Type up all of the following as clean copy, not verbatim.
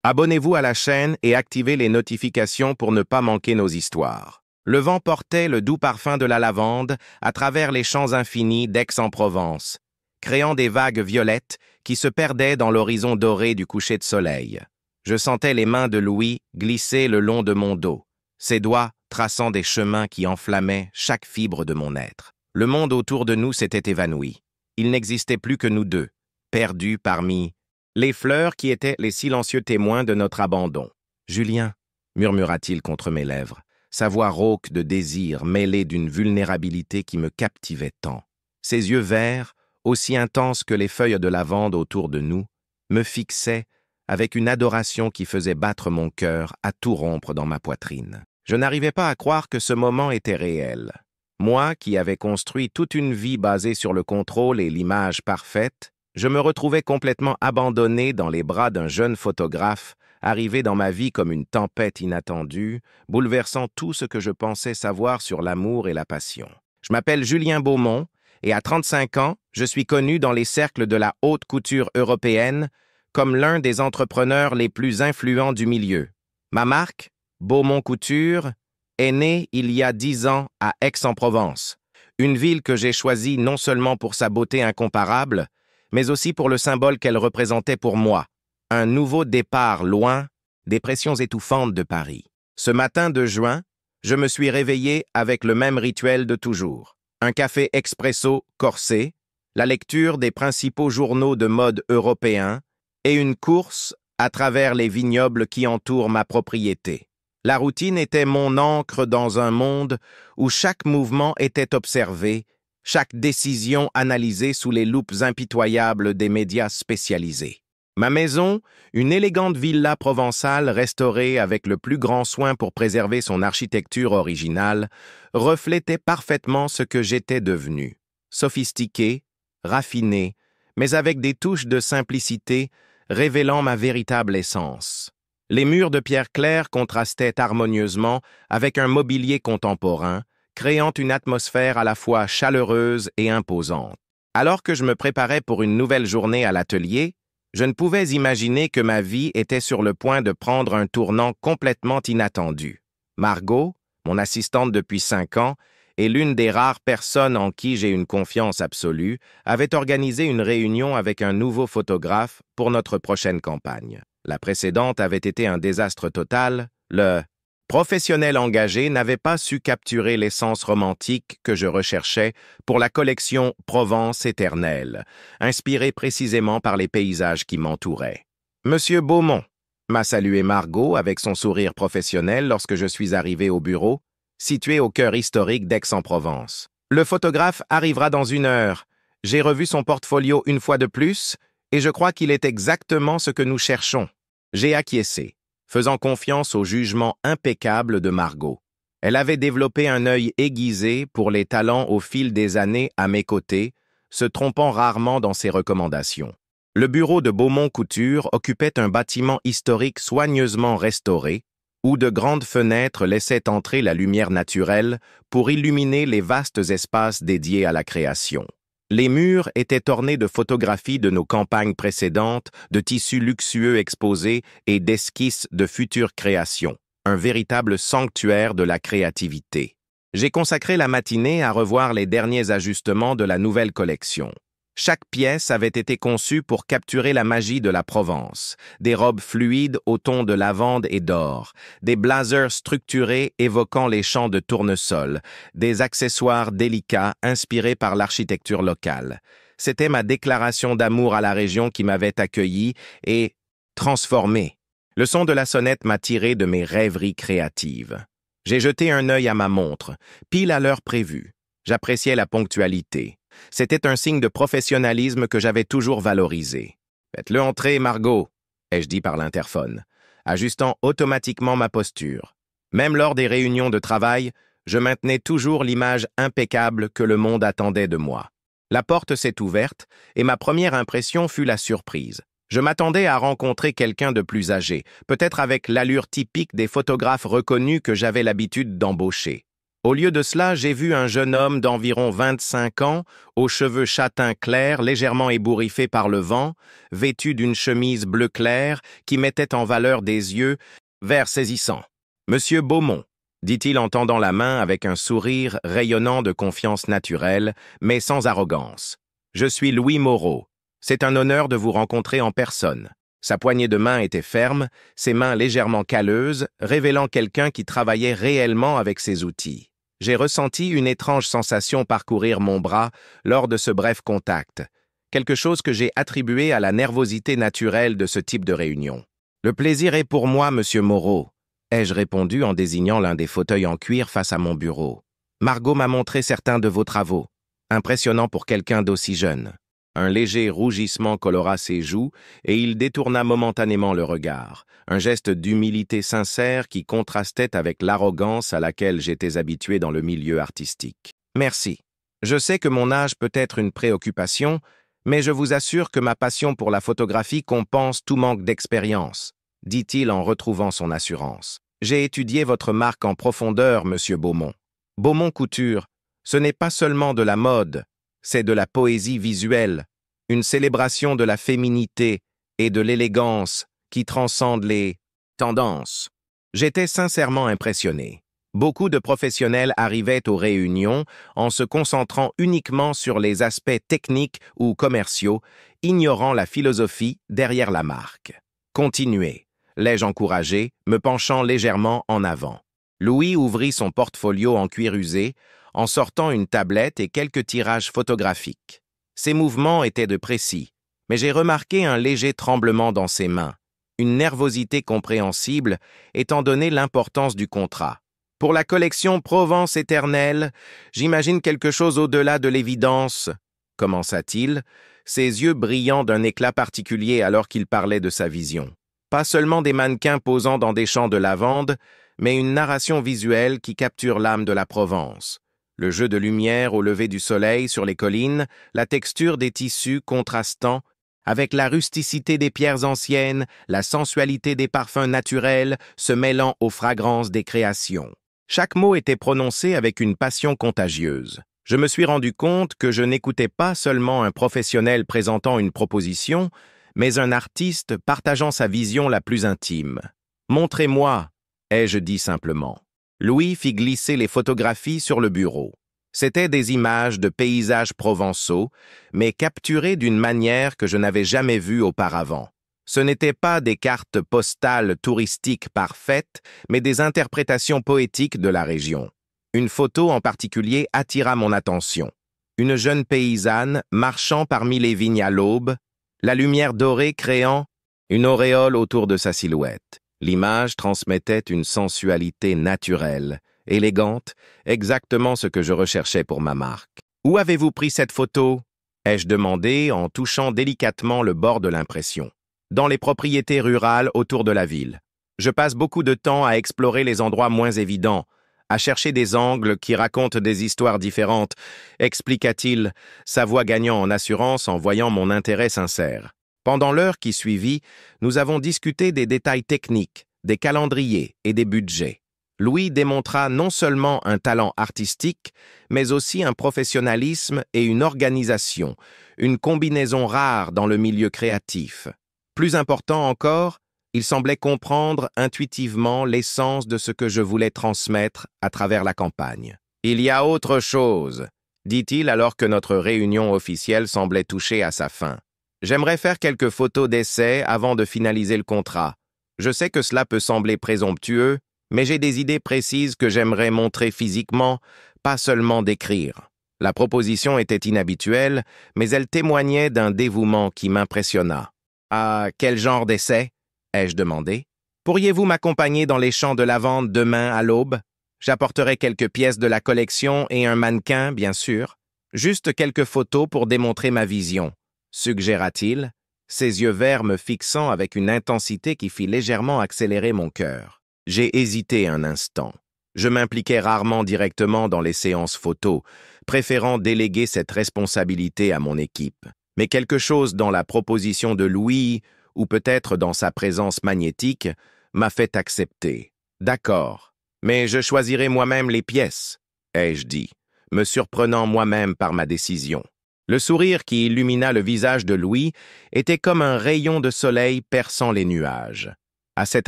Abonnez-vous à la chaîne et activez les notifications pour ne pas manquer nos histoires. Le vent portait le doux parfum de la lavande à travers les champs infinis d'Aix-en-Provence, créant des vagues violettes qui se perdaient dans l'horizon doré du coucher de soleil. Je sentais les mains de Louis glisser le long de mon dos, ses doigts traçant des chemins qui enflammaient chaque fibre de mon être. Le monde autour de nous s'était évanoui. Il n'existait plus que nous deux, perdus parmi les fleurs qui étaient les silencieux témoins de notre abandon. « Julien » murmura-t-il contre mes lèvres, sa voix rauque de désir mêlée d'une vulnérabilité qui me captivait tant. Ses yeux verts, aussi intenses que les feuilles de lavande autour de nous, me fixaient avec une adoration qui faisait battre mon cœur à tout rompre dans ma poitrine. Je n'arrivais pas à croire que ce moment était réel. Moi, qui avais construit toute une vie basée sur le contrôle et l'image parfaite, je me retrouvais complètement abandonné dans les bras d'un jeune photographe, arrivé dans ma vie comme une tempête inattendue, bouleversant tout ce que je pensais savoir sur l'amour et la passion. Je m'appelle Julien Beaumont, et à 35 ans, je suis connu dans les cercles de la haute couture européenne comme l'un des entrepreneurs les plus influents du milieu. Ma marque, Beaumont Couture, est née il y a 10 ans à Aix-en-Provence, une ville que j'ai choisie non seulement pour sa beauté incomparable, mais aussi pour le symbole qu'elle représentait pour moi, un nouveau départ loin des pressions étouffantes de Paris. Ce matin de juin, je me suis réveillé avec le même rituel de toujours. Un café expresso corsé, la lecture des principaux journaux de mode européens et une course à travers les vignobles qui entourent ma propriété. La routine était mon ancre dans un monde où chaque mouvement était observé, chaque décision analysée sous les loupes impitoyables des médias spécialisés. Ma maison, une élégante villa provençale restaurée avec le plus grand soin pour préserver son architecture originale, reflétait parfaitement ce que j'étais devenu. Sophistiqué, raffiné, mais avec des touches de simplicité, révélant ma véritable essence. Les murs de pierre claire contrastaient harmonieusement avec un mobilier contemporain, créant une atmosphère à la fois chaleureuse et imposante. Alors que je me préparais pour une nouvelle journée à l'atelier, je ne pouvais imaginer que ma vie était sur le point de prendre un tournant complètement inattendu. Margot, mon assistante depuis 5 ans, et l'une des rares personnes en qui j'ai une confiance absolue, avait organisé une réunion avec un nouveau photographe pour notre prochaine campagne. La précédente avait été un désastre total. Le professionnel engagé n'avait pas su capturer l'essence romantique que je recherchais pour la collection Provence éternelle, inspirée précisément par les paysages qui m'entouraient. « Monsieur Beaumont » m'a salué Margot avec son sourire professionnel lorsque je suis arrivé au bureau, situé au cœur historique d'Aix-en-Provence. « Le photographe arrivera dans 1 heure. J'ai revu son portfolio une fois de plus, et je crois qu'il est exactement ce que nous cherchons. » J'ai acquiescé, faisant confiance au jugement impeccable de Margot. Elle avait développé un œil aiguisé pour les talents au fil des années à mes côtés, se trompant rarement dans ses recommandations. Le bureau de Beaumont Couture occupait un bâtiment historique soigneusement restauré, où de grandes fenêtres laissaient entrer la lumière naturelle pour illuminer les vastes espaces dédiés à la création. Les murs étaient ornés de photographies de nos campagnes précédentes, de tissus luxueux exposés et d'esquisses de futures créations, un véritable sanctuaire de la créativité. J'ai consacré la matinée à revoir les derniers ajustements de la nouvelle collection. Chaque pièce avait été conçue pour capturer la magie de la Provence, des robes fluides au ton de lavande et d'or, des blazers structurés évoquant les champs de tournesol, des accessoires délicats inspirés par l'architecture locale. C'était ma déclaration d'amour à la région qui m'avait accueilli et transformé. Le son de la sonnette m'a tiré de mes rêveries créatives. J'ai jeté un œil à ma montre, pile à l'heure prévue. J'appréciais la ponctualité. C'était un signe de professionnalisme que j'avais toujours valorisé. « Faites-le entrer, Margot », ai-je dit par l'interphone, ajustant automatiquement ma posture. Même lors des réunions de travail, je maintenais toujours l'image impeccable que le monde attendait de moi. La porte s'est ouverte et ma première impression fut la surprise. Je m'attendais à rencontrer quelqu'un de plus âgé, peut-être avec l'allure typique des photographes reconnus que j'avais l'habitude d'embaucher. Au lieu de cela, j'ai vu un jeune homme d'environ 25 ans, aux cheveux châtains clairs, légèrement ébouriffés par le vent, vêtu d'une chemise bleu clair qui mettait en valeur des yeux verts saisissants. « Monsieur Beaumont », dit-il en tendant la main avec un sourire rayonnant de confiance naturelle, mais sans arrogance. « Je suis Louis Moreau. C'est un honneur de vous rencontrer en personne. » Sa poignée de main était ferme, ses mains légèrement calleuses, révélant quelqu'un qui travaillait réellement avec ses outils. J'ai ressenti une étrange sensation parcourir mon bras lors de ce bref contact, quelque chose que j'ai attribué à la nervosité naturelle de ce type de réunion. « Le plaisir est pour moi, monsieur Moreau », ai-je répondu en désignant l'un des fauteuils en cuir face à mon bureau. « Margot m'a montré certains de vos travaux, impressionnants pour quelqu'un d'aussi jeune. » Un léger rougissement colora ses joues et il détourna momentanément le regard, un geste d'humilité sincère qui contrastait avec l'arrogance à laquelle j'étais habitué dans le milieu artistique. « Merci. Je sais que mon âge peut être une préoccupation, mais je vous assure que ma passion pour la photographie compense tout manque d'expérience, » dit-il en retrouvant son assurance. « J'ai étudié votre marque en profondeur, monsieur Beaumont. Beaumont Couture, ce n'est pas seulement de la mode, c'est de la poésie visuelle, une célébration de la féminité et de l'élégance qui transcende les tendances. » J'étais sincèrement impressionné. Beaucoup de professionnels arrivaient aux réunions en se concentrant uniquement sur les aspects techniques ou commerciaux, ignorant la philosophie derrière la marque. « Continuez », l'ai-je encouragé, me penchant légèrement en avant. Louis ouvrit son portfolio en cuir usé, en sortant une tablette et quelques tirages photographiques. Ses mouvements étaient de précis, mais j'ai remarqué un léger tremblement dans ses mains, une nervosité compréhensible étant donné l'importance du contrat. « Pour la collection Provence éternelle, j'imagine quelque chose au-delà de l'évidence, » commença-t-il, ses yeux brillant d'un éclat particulier alors qu'il parlait de sa vision. Pas seulement des mannequins posant dans des champs de lavande, mais une narration visuelle qui capture l'âme de la Provence. Le jeu de lumière au lever du soleil sur les collines, la texture des tissus contrastant avec la rusticité des pierres anciennes, la sensualité des parfums naturels se mêlant aux fragrances des créations. Chaque mot était prononcé avec une passion contagieuse. Je me suis rendu compte que je n'écoutais pas seulement un professionnel présentant une proposition, mais un artiste partageant sa vision la plus intime. « Montrez-moi », ai-je dit simplement. Louis fit glisser les photographies sur le bureau. C'étaient des images de paysages provençaux, mais capturées d'une manière que je n'avais jamais vue auparavant. Ce n'étaient pas des cartes postales touristiques parfaites, mais des interprétations poétiques de la région. Une photo en particulier attira mon attention. Une jeune paysanne marchant parmi les vignes à l'aube, la lumière dorée créant une auréole autour de sa silhouette. L'image transmettait une sensualité naturelle, élégante, exactement ce que je recherchais pour ma marque. « Où avez-vous pris cette photo ?» ai-je demandé en touchant délicatement le bord de l'impression. « Dans les propriétés rurales autour de la ville. Je passe beaucoup de temps à explorer les endroits moins évidents, à chercher des angles qui racontent des histoires différentes, » expliqua-t-il, sa voix gagnant en assurance en voyant mon intérêt sincère. Pendant l'heure qui suivit, nous avons discuté des détails techniques, des calendriers et des budgets. Louis démontra non seulement un talent artistique, mais aussi un professionnalisme et une organisation, une combinaison rare dans le milieu créatif. Plus important encore, il semblait comprendre intuitivement l'essence de ce que je voulais transmettre à travers la campagne. « Il y a autre chose », dit-il alors que notre réunion officielle semblait toucher à sa fin. « J'aimerais faire quelques photos d'essai avant de finaliser le contrat. Je sais que cela peut sembler présomptueux, mais j'ai des idées précises que j'aimerais montrer physiquement, pas seulement décrire. » La proposition était inhabituelle, mais elle témoignait d'un dévouement qui m'impressionna. « Ah, quel genre d'essai ?» ai-je demandé. « Pourriez-vous m'accompagner dans les champs de lavande demain à l'aube? J'apporterai quelques pièces de la collection et un mannequin, bien sûr. Juste quelques photos pour démontrer ma vision. » suggéra-t-il, ses yeux verts me fixant avec une intensité qui fit légèrement accélérer mon cœur. J'ai hésité un instant. Je m'impliquais rarement directement dans les séances photos, préférant déléguer cette responsabilité à mon équipe. Mais quelque chose dans la proposition de Louis, ou peut-être dans sa présence magnétique, m'a fait accepter. « D'accord, mais je choisirai moi-même les pièces. ai-je dit, me surprenant moi-même par ma décision. Le sourire qui illumina le visage de Louis était comme un rayon de soleil perçant les nuages. À cet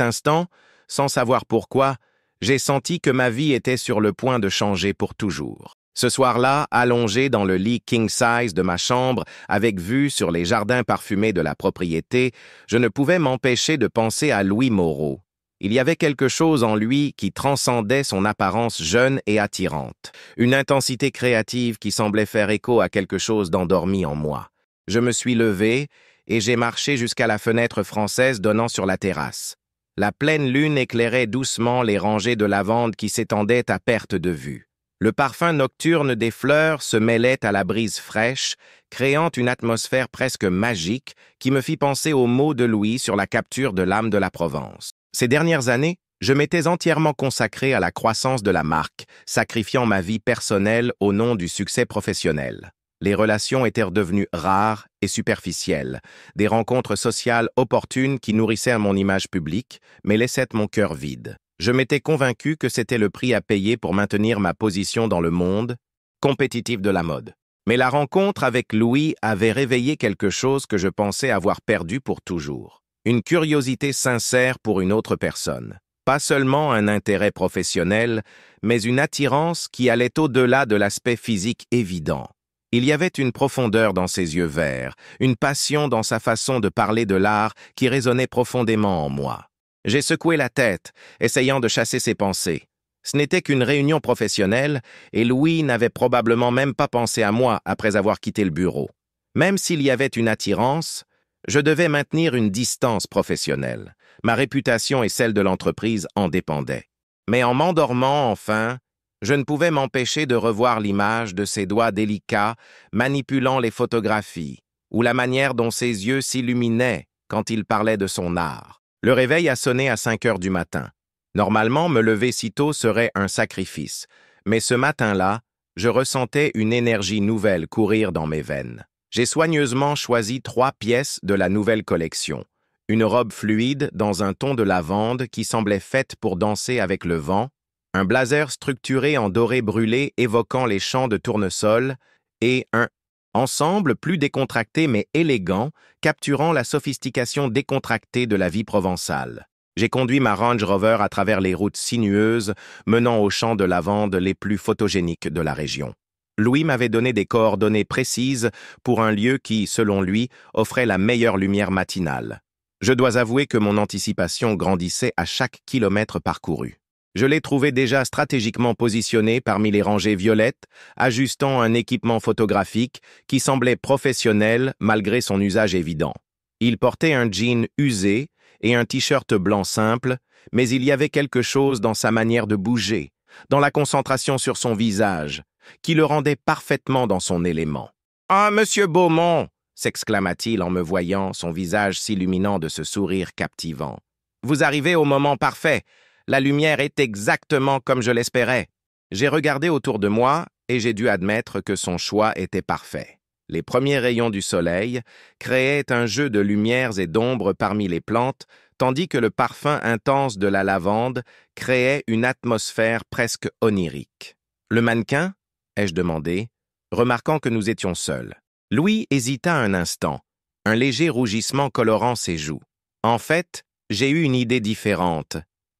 instant, sans savoir pourquoi, j'ai senti que ma vie était sur le point de changer pour toujours. Ce soir-là, allongé dans le lit king-size de ma chambre, avec vue sur les jardins parfumés de la propriété, je ne pouvais m'empêcher de penser à Louis Moreau. Il y avait quelque chose en lui qui transcendait son apparence jeune et attirante, une intensité créative qui semblait faire écho à quelque chose d'endormi en moi. Je me suis levé et j'ai marché jusqu'à la fenêtre française donnant sur la terrasse. La pleine lune éclairait doucement les rangées de lavandes qui s'étendaient à perte de vue. Le parfum nocturne des fleurs se mêlait à la brise fraîche, créant une atmosphère presque magique qui me fit penser aux mots de Louis sur la capture de l'âme de la Provence. Ces dernières années, je m'étais entièrement consacré à la croissance de la marque, sacrifiant ma vie personnelle au nom du succès professionnel. Les relations étaient redevenues rares et superficielles, des rencontres sociales opportunes qui nourrissaient mon image publique, mais laissaient mon cœur vide. Je m'étais convaincu que c'était le prix à payer pour maintenir ma position dans le monde compétitif de la mode. Mais la rencontre avec Louis avait réveillé quelque chose que je pensais avoir perdu pour toujours. Une curiosité sincère pour une autre personne. Pas seulement un intérêt professionnel, mais une attirance qui allait au-delà de l'aspect physique évident. Il y avait une profondeur dans ses yeux verts, une passion dans sa façon de parler de l'art qui résonnait profondément en moi. J'ai secoué la tête, essayant de chasser ses pensées. Ce n'était qu'une réunion professionnelle, et Louis n'avait probablement même pas pensé à moi après avoir quitté le bureau. Même s'il y avait une attirance, je devais maintenir une distance professionnelle. Ma réputation et celle de l'entreprise en dépendaient. Mais en m'endormant, enfin, je ne pouvais m'empêcher de revoir l'image de ses doigts délicats manipulant les photographies, ou la manière dont ses yeux s'illuminaient quand il parlait de son art. Le réveil a sonné à 5 heures du matin. Normalement, me lever si tôt serait un sacrifice, mais ce matin-là, je ressentais une énergie nouvelle courir dans mes veines. J'ai soigneusement choisi 3 pièces de la nouvelle collection. Une robe fluide dans un ton de lavande qui semblait faite pour danser avec le vent, un blazer structuré en doré brûlé évoquant les champs de tournesol et un ensemble plus décontracté mais élégant, capturant la sophistication décontractée de la vie provençale. J'ai conduit ma Range Rover à travers les routes sinueuses menant aux champs de lavande les plus photogéniques de la région. Louis m'avait donné des coordonnées précises pour un lieu qui, selon lui, offrait la meilleure lumière matinale. Je dois avouer que mon anticipation grandissait à chaque kilomètre parcouru. Je l'ai trouvé déjà stratégiquement positionné parmi les rangées violettes, ajustant un équipement photographique qui semblait professionnel malgré son usage évident. Il portait un jean usé et un t-shirt blanc simple, mais il y avait quelque chose dans sa manière de bouger, dans la concentration sur son visage, qui le rendait parfaitement dans son élément. « Ah, Monsieur Beaumont !» s'exclama-t-il en me voyant, son visage s'illuminant de ce sourire captivant. « Vous arrivez au moment parfait. La lumière est exactement comme je l'espérais. » J'ai regardé autour de moi et j'ai dû admettre que son choix était parfait. Les premiers rayons du soleil créaient un jeu de lumières et d'ombres parmi les plantes, tandis que le parfum intense de la lavande créait une atmosphère presque onirique. « Le mannequin ?» ai-je demandé, remarquant que nous étions seuls. Louis hésita un instant, un léger rougissement colorant ses joues. « En fait, j'ai eu une idée différente.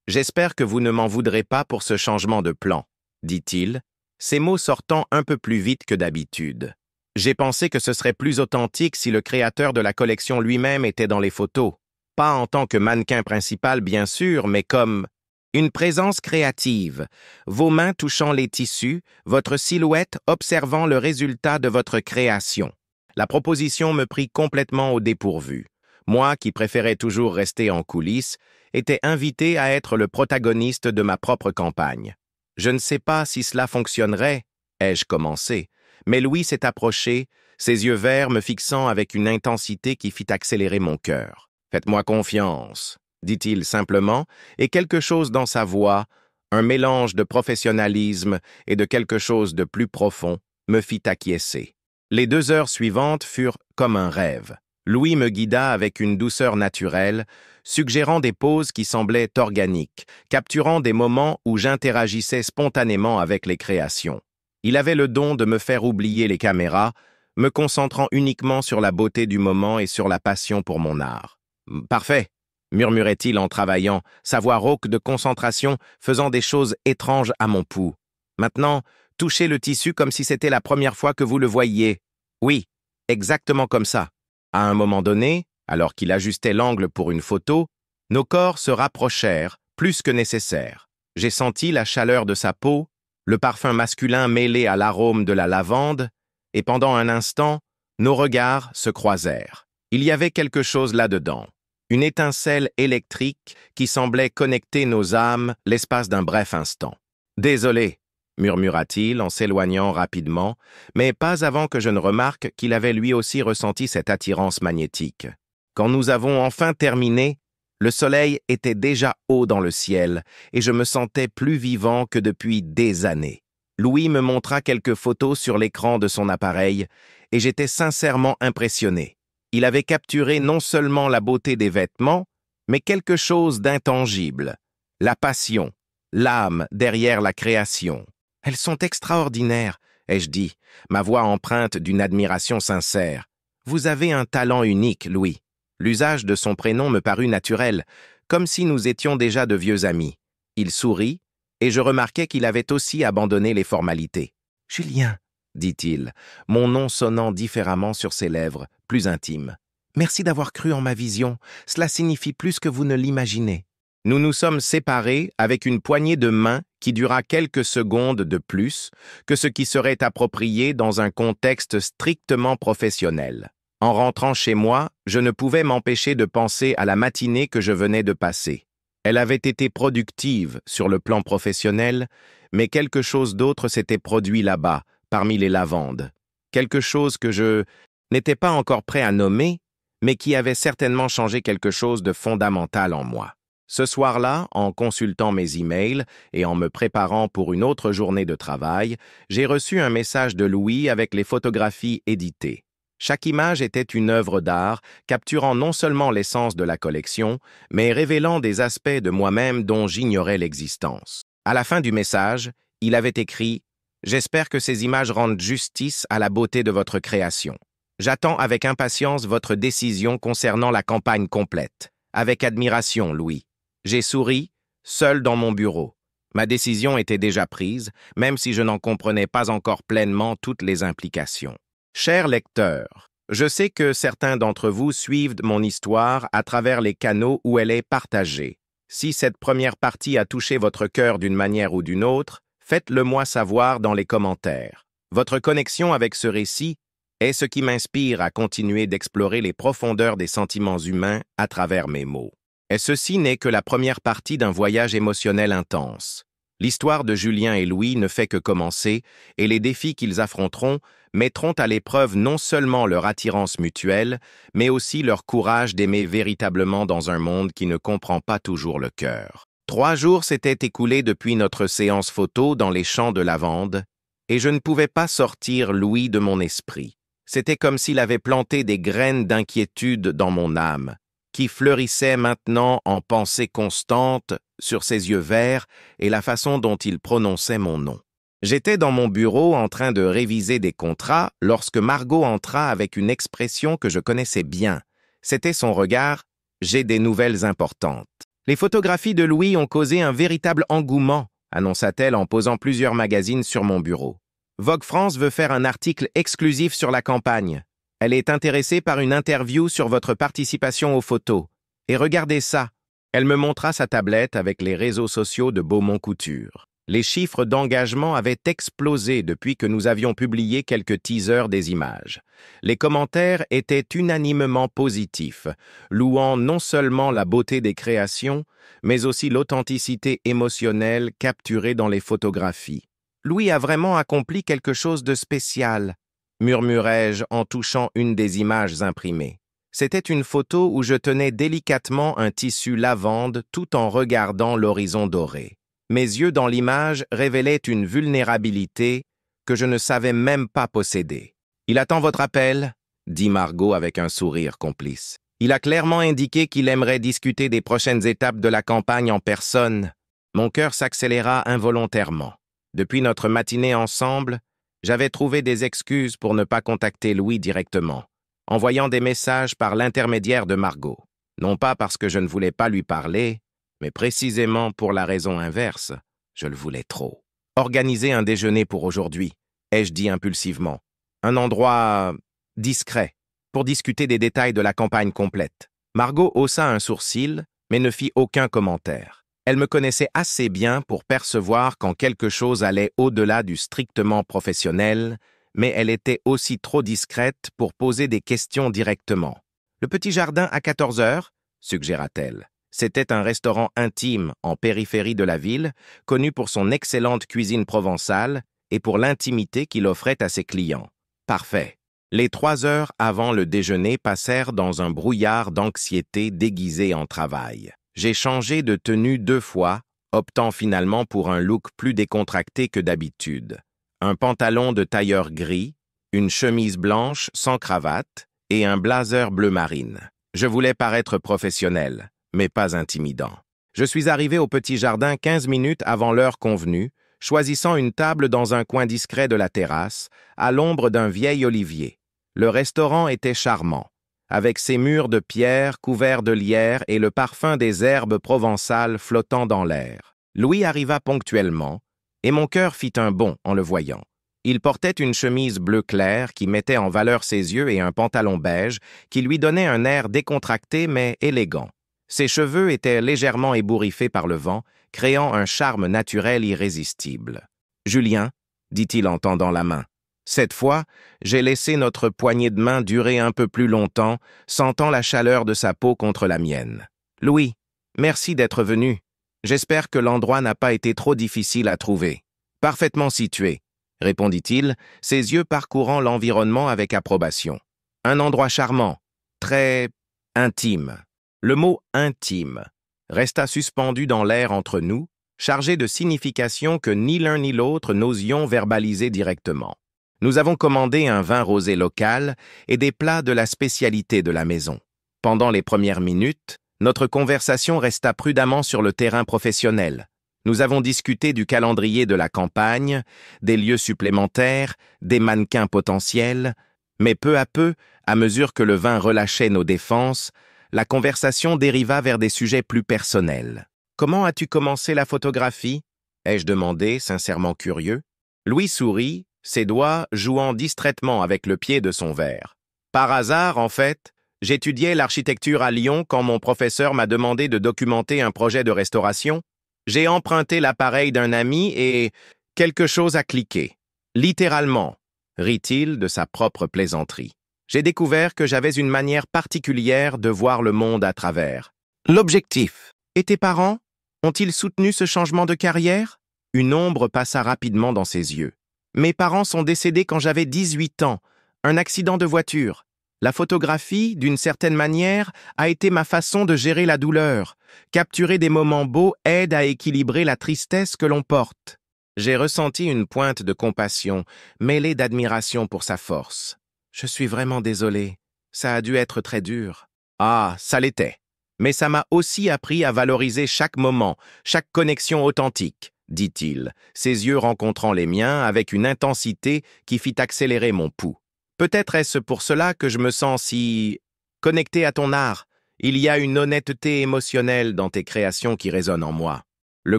J'espère que vous ne m'en voudrez pas pour ce changement de plan, » dit-il, ses mots sortant un peu plus vite que d'habitude. J'ai pensé que ce serait plus authentique si le créateur de la collection lui-même était dans les photos. Pas en tant que mannequin principal, bien sûr, mais comme une présence créative, vos mains touchant les tissus, votre silhouette observant le résultat de votre création. La proposition me prit complètement au dépourvu. Moi, qui préférais toujours rester en coulisses, étais invité à être le protagoniste de ma propre campagne. Je ne sais pas si cela fonctionnerait, ai-je commencé, mais Louis s'est approché, ses yeux verts me fixant avec une intensité qui fit accélérer mon cœur. « Faites-moi confiance », dit-il simplement, et quelque chose dans sa voix, un mélange de professionnalisme et de quelque chose de plus profond, me fit acquiescer. Les 2 heures suivantes furent comme un rêve. Louis me guida avec une douceur naturelle, suggérant des poses qui semblaient organiques, capturant des moments où j'interagissais spontanément avec les créations. Il avait le don de me faire oublier les caméras, me concentrant uniquement sur la beauté du moment et sur la passion pour mon art. « Parfait !» murmurait-il en travaillant, sa voix rauque de concentration faisant des choses étranges à mon pouls. « Maintenant, touchez le tissu comme si c'était la première fois que vous le voyiez. Oui, exactement comme ça. » À un moment donné, alors qu'il ajustait l'angle pour une photo, nos corps se rapprochèrent, plus que nécessaire. J'ai senti la chaleur de sa peau, le parfum masculin mêlé à l'arôme de la lavande, et pendant un instant, nos regards se croisèrent. Il y avait quelque chose là-dedans, une étincelle électrique qui semblait connecter nos âmes l'espace d'un bref instant. « Désolé », murmura-t-il en s'éloignant rapidement, mais pas avant que je ne remarque qu'il avait lui aussi ressenti cette attirance magnétique. Quand nous avons enfin terminé, le soleil était déjà haut dans le ciel et je me sentais plus vivant que depuis des années. Louis me montra quelques photos sur l'écran de son appareil et j'étais sincèrement impressionné. Il avait capturé non seulement la beauté des vêtements, mais quelque chose d'intangible, la passion, l'âme derrière la création. « Elles sont extraordinaires », ai-je dit, ma voix empreinte d'une admiration sincère. « Vous avez un talent unique, Louis. » L'usage de son prénom me parut naturel, comme si nous étions déjà de vieux amis. Il sourit, et je remarquai qu'il avait aussi abandonné les formalités. « Julien », dit-il, mon nom sonnant différemment sur ses lèvres, plus intime. « Merci d'avoir cru en ma vision, cela signifie plus que vous ne l'imaginez. » Nous nous sommes séparés avec une poignée de main qui dura quelques secondes de plus que ce qui serait approprié dans un contexte strictement professionnel. En rentrant chez moi, je ne pouvais m'empêcher de penser à la matinée que je venais de passer. Elle avait été productive sur le plan professionnel, mais quelque chose d'autre s'était produit là-bas, parmi les lavandes. Quelque chose que je n'étais pas encore prêt à nommer, mais qui avait certainement changé quelque chose de fondamental en moi. Ce soir-là, en consultant mes emails et en me préparant pour une autre journée de travail, j'ai reçu un message de Louis avec les photographies éditées. Chaque image était une œuvre d'art, capturant non seulement l'essence de la collection, mais révélant des aspects de moi-même dont j'ignorais l'existence. À la fin du message, il avait écrit « J'espère que ces images rendent justice à la beauté de votre création. J'attends avec impatience votre décision concernant la campagne complète. Avec admiration, Louis. » J'ai souri, seul dans mon bureau. Ma décision était déjà prise, même si je n'en comprenais pas encore pleinement toutes les implications. Chers lecteurs, je sais que certains d'entre vous suivent mon histoire à travers les canaux où elle est partagée. Si cette première partie a touché votre cœur d'une manière ou d'une autre, faites-le moi savoir dans les commentaires. Votre connexion avec ce récit est ce qui m'inspire à continuer d'explorer les profondeurs des sentiments humains à travers mes mots. Et ceci n'est que la première partie d'un voyage émotionnel intense. L'histoire de Julien et Louis ne fait que commencer, et les défis qu'ils affronteront mettront à l'épreuve non seulement leur attirance mutuelle, mais aussi leur courage d'aimer véritablement dans un monde qui ne comprend pas toujours le cœur. 3 jours s'étaient écoulés depuis notre séance photo dans les champs de lavande, et je ne pouvais pas sortir Louis de mon esprit. C'était comme s'il avait planté des graines d'inquiétude dans mon âme, qui fleurissait maintenant en pensée constante sur ses yeux verts et la façon dont il prononçait mon nom. J'étais dans mon bureau en train de réviser des contrats lorsque Margot entra avec une expression que je connaissais bien. C'était son regard « J'ai des nouvelles importantes ». Les photographies de Louis ont causé un véritable engouement, annonça-t-elle en posant plusieurs magazines sur mon bureau. Vogue France veut faire un article exclusif sur la campagne. Elle est intéressée par une interview sur votre participation aux photos. Et regardez ça. Elle me montra sa tablette avec les réseaux sociaux de Beaumont Couture. Les chiffres d'engagement avaient explosé depuis que nous avions publié quelques teasers des images. Les commentaires étaient unanimement positifs, louant non seulement la beauté des créations, mais aussi l'authenticité émotionnelle capturée dans les photographies. Louis a vraiment accompli quelque chose de spécial, murmurai-je en touchant une des images imprimées. C'était une photo où je tenais délicatement un tissu lavande tout en regardant l'horizon doré. Mes yeux dans l'image révélaient une vulnérabilité que je ne savais même pas posséder. « Il attend votre appel » dit Margot avec un sourire complice. Il a clairement indiqué qu'il aimerait discuter des prochaines étapes de la campagne en personne. Mon cœur s'accéléra involontairement. Depuis notre matinée ensemble, j'avais trouvé des excuses pour ne pas contacter Louis directement, envoyant des messages par l'intermédiaire de Margot. Non pas parce que je ne voulais pas lui parler, mais précisément pour la raison inverse, je le voulais trop. Organiser un déjeuner pour aujourd'hui, ai-je dit impulsivement. Un endroit discret, pour discuter des détails de la campagne complète. Margot haussa un sourcil, mais ne fit aucun commentaire. Elle me connaissait assez bien pour percevoir quand quelque chose allait au-delà du strictement professionnel, mais elle était aussi trop discrète pour poser des questions directement. « Le petit jardin à 14 heures ?» suggéra-t-elle. C'était un restaurant intime en périphérie de la ville, connu pour son excellente cuisine provençale et pour l'intimité qu'il offrait à ses clients. Parfait. Les 3 heures avant le déjeuner passèrent dans un brouillard d'anxiété déguisé en travail. J'ai changé de tenue 2 fois, optant finalement pour un look plus décontracté que d'habitude. Un pantalon de tailleur gris, une chemise blanche sans cravate et un blazer bleu marine. Je voulais paraître professionnel, mais pas intimidant. Je suis arrivé au petit jardin 15 minutes avant l'heure convenue, choisissant une table dans un coin discret de la terrasse, à l'ombre d'un vieil olivier. Le restaurant était charmant, avec ses murs de pierre couverts de lierre et le parfum des herbes provençales flottant dans l'air. Louis arriva ponctuellement, et mon cœur fit un bond en le voyant. Il portait une chemise bleu clair qui mettait en valeur ses yeux et un pantalon beige qui lui donnait un air décontracté mais élégant. Ses cheveux étaient légèrement ébouriffés par le vent, créant un charme naturel irrésistible. « Julien, » dit-il en tendant la main. Cette fois, j'ai laissé notre poignée de main durer un peu plus longtemps, sentant la chaleur de sa peau contre la mienne. « Louis, merci d'être venu. J'espère que l'endroit n'a pas été trop difficile à trouver. »« Parfaitement situé, » répondit-il, ses yeux parcourant l'environnement avec approbation. « Un endroit charmant, très intime. » Le mot « intime » resta suspendu dans l'air entre nous, chargé de significations que ni l'un ni l'autre n'osions verbaliser directement. Nous avons commandé un vin rosé local et des plats de la spécialité de la maison. Pendant les premières minutes, notre conversation resta prudemment sur le terrain professionnel. Nous avons discuté du calendrier de la campagne, des lieux supplémentaires, des mannequins potentiels, mais peu à peu, à mesure que le vin relâchait nos défenses, la conversation dériva vers des sujets plus personnels. « Comment as-tu commencé la photographie ?» ai-je demandé, sincèrement curieux. Louis sourit, ses doigts jouant distraitement avec le pied de son verre. « Par hasard, en fait, j'étudiais l'architecture à Lyon quand mon professeur m'a demandé de documenter un projet de restauration. J'ai emprunté l'appareil d'un ami et quelque chose a cliqué. Littéralement, rit-il de sa propre plaisanterie. J'ai découvert que j'avais une manière particulière de voir le monde à travers. L'objectif. Et tes parents? Ont-ils soutenu ce changement de carrière? Une ombre passa rapidement dans ses yeux. Mes parents sont décédés quand j'avais 18 ans. Un accident de voiture. La photographie, d'une certaine manière, a été ma façon de gérer la douleur. Capturer des moments beaux aide à équilibrer la tristesse que l'on porte. J'ai ressenti une pointe de compassion, mêlée d'admiration pour sa force. Je suis vraiment désolé. Ça a dû être très dur. Ah, ça l'était. Mais ça m'a aussi appris à valoriser chaque moment, chaque connexion authentique, dit-il, ses yeux rencontrant les miens avec une intensité qui fit accélérer mon pouls. Peut-être est-ce pour cela que je me sens si connecté à ton art. Il y a une honnêteté émotionnelle dans tes créations qui résonne en moi. Le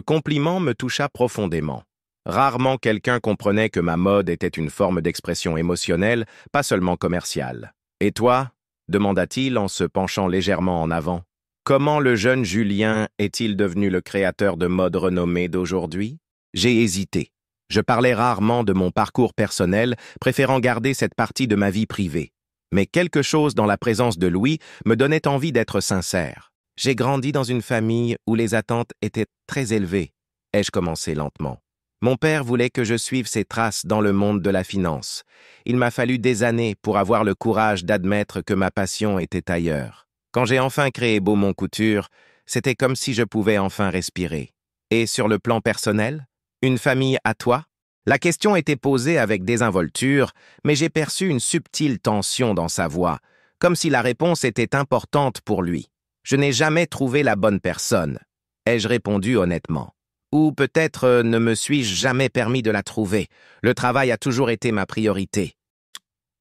compliment me toucha profondément. Rarement quelqu'un comprenait que ma mode était une forme d'expression émotionnelle, pas seulement commerciale. « Et toi ?» demanda-t-il en se penchant légèrement en avant. « Comment le jeune Julien est-il devenu le créateur de mode renommé d'aujourd'hui ?» J'ai hésité. Je parlais rarement de mon parcours personnel, préférant garder cette partie de ma vie privée. Mais quelque chose dans la présence de Louis me donnait envie d'être sincère. J'ai grandi dans une famille où les attentes étaient très élevées, ai-je commencé lentement. Mon père voulait que je suive ses traces dans le monde de la finance. Il m'a fallu des années pour avoir le courage d'admettre que ma passion était ailleurs. Quand j'ai enfin créé Beaumont Couture, c'était comme si je pouvais enfin respirer. Et sur le plan personnel, une famille à toi? La question était posée avec désinvolture, mais j'ai perçu une subtile tension dans sa voix, comme si la réponse était importante pour lui. Je n'ai jamais trouvé la bonne personne, ai-je répondu honnêtement. Ou peut-être ne me suis-je jamais permis de la trouver. Le travail a toujours été ma priorité.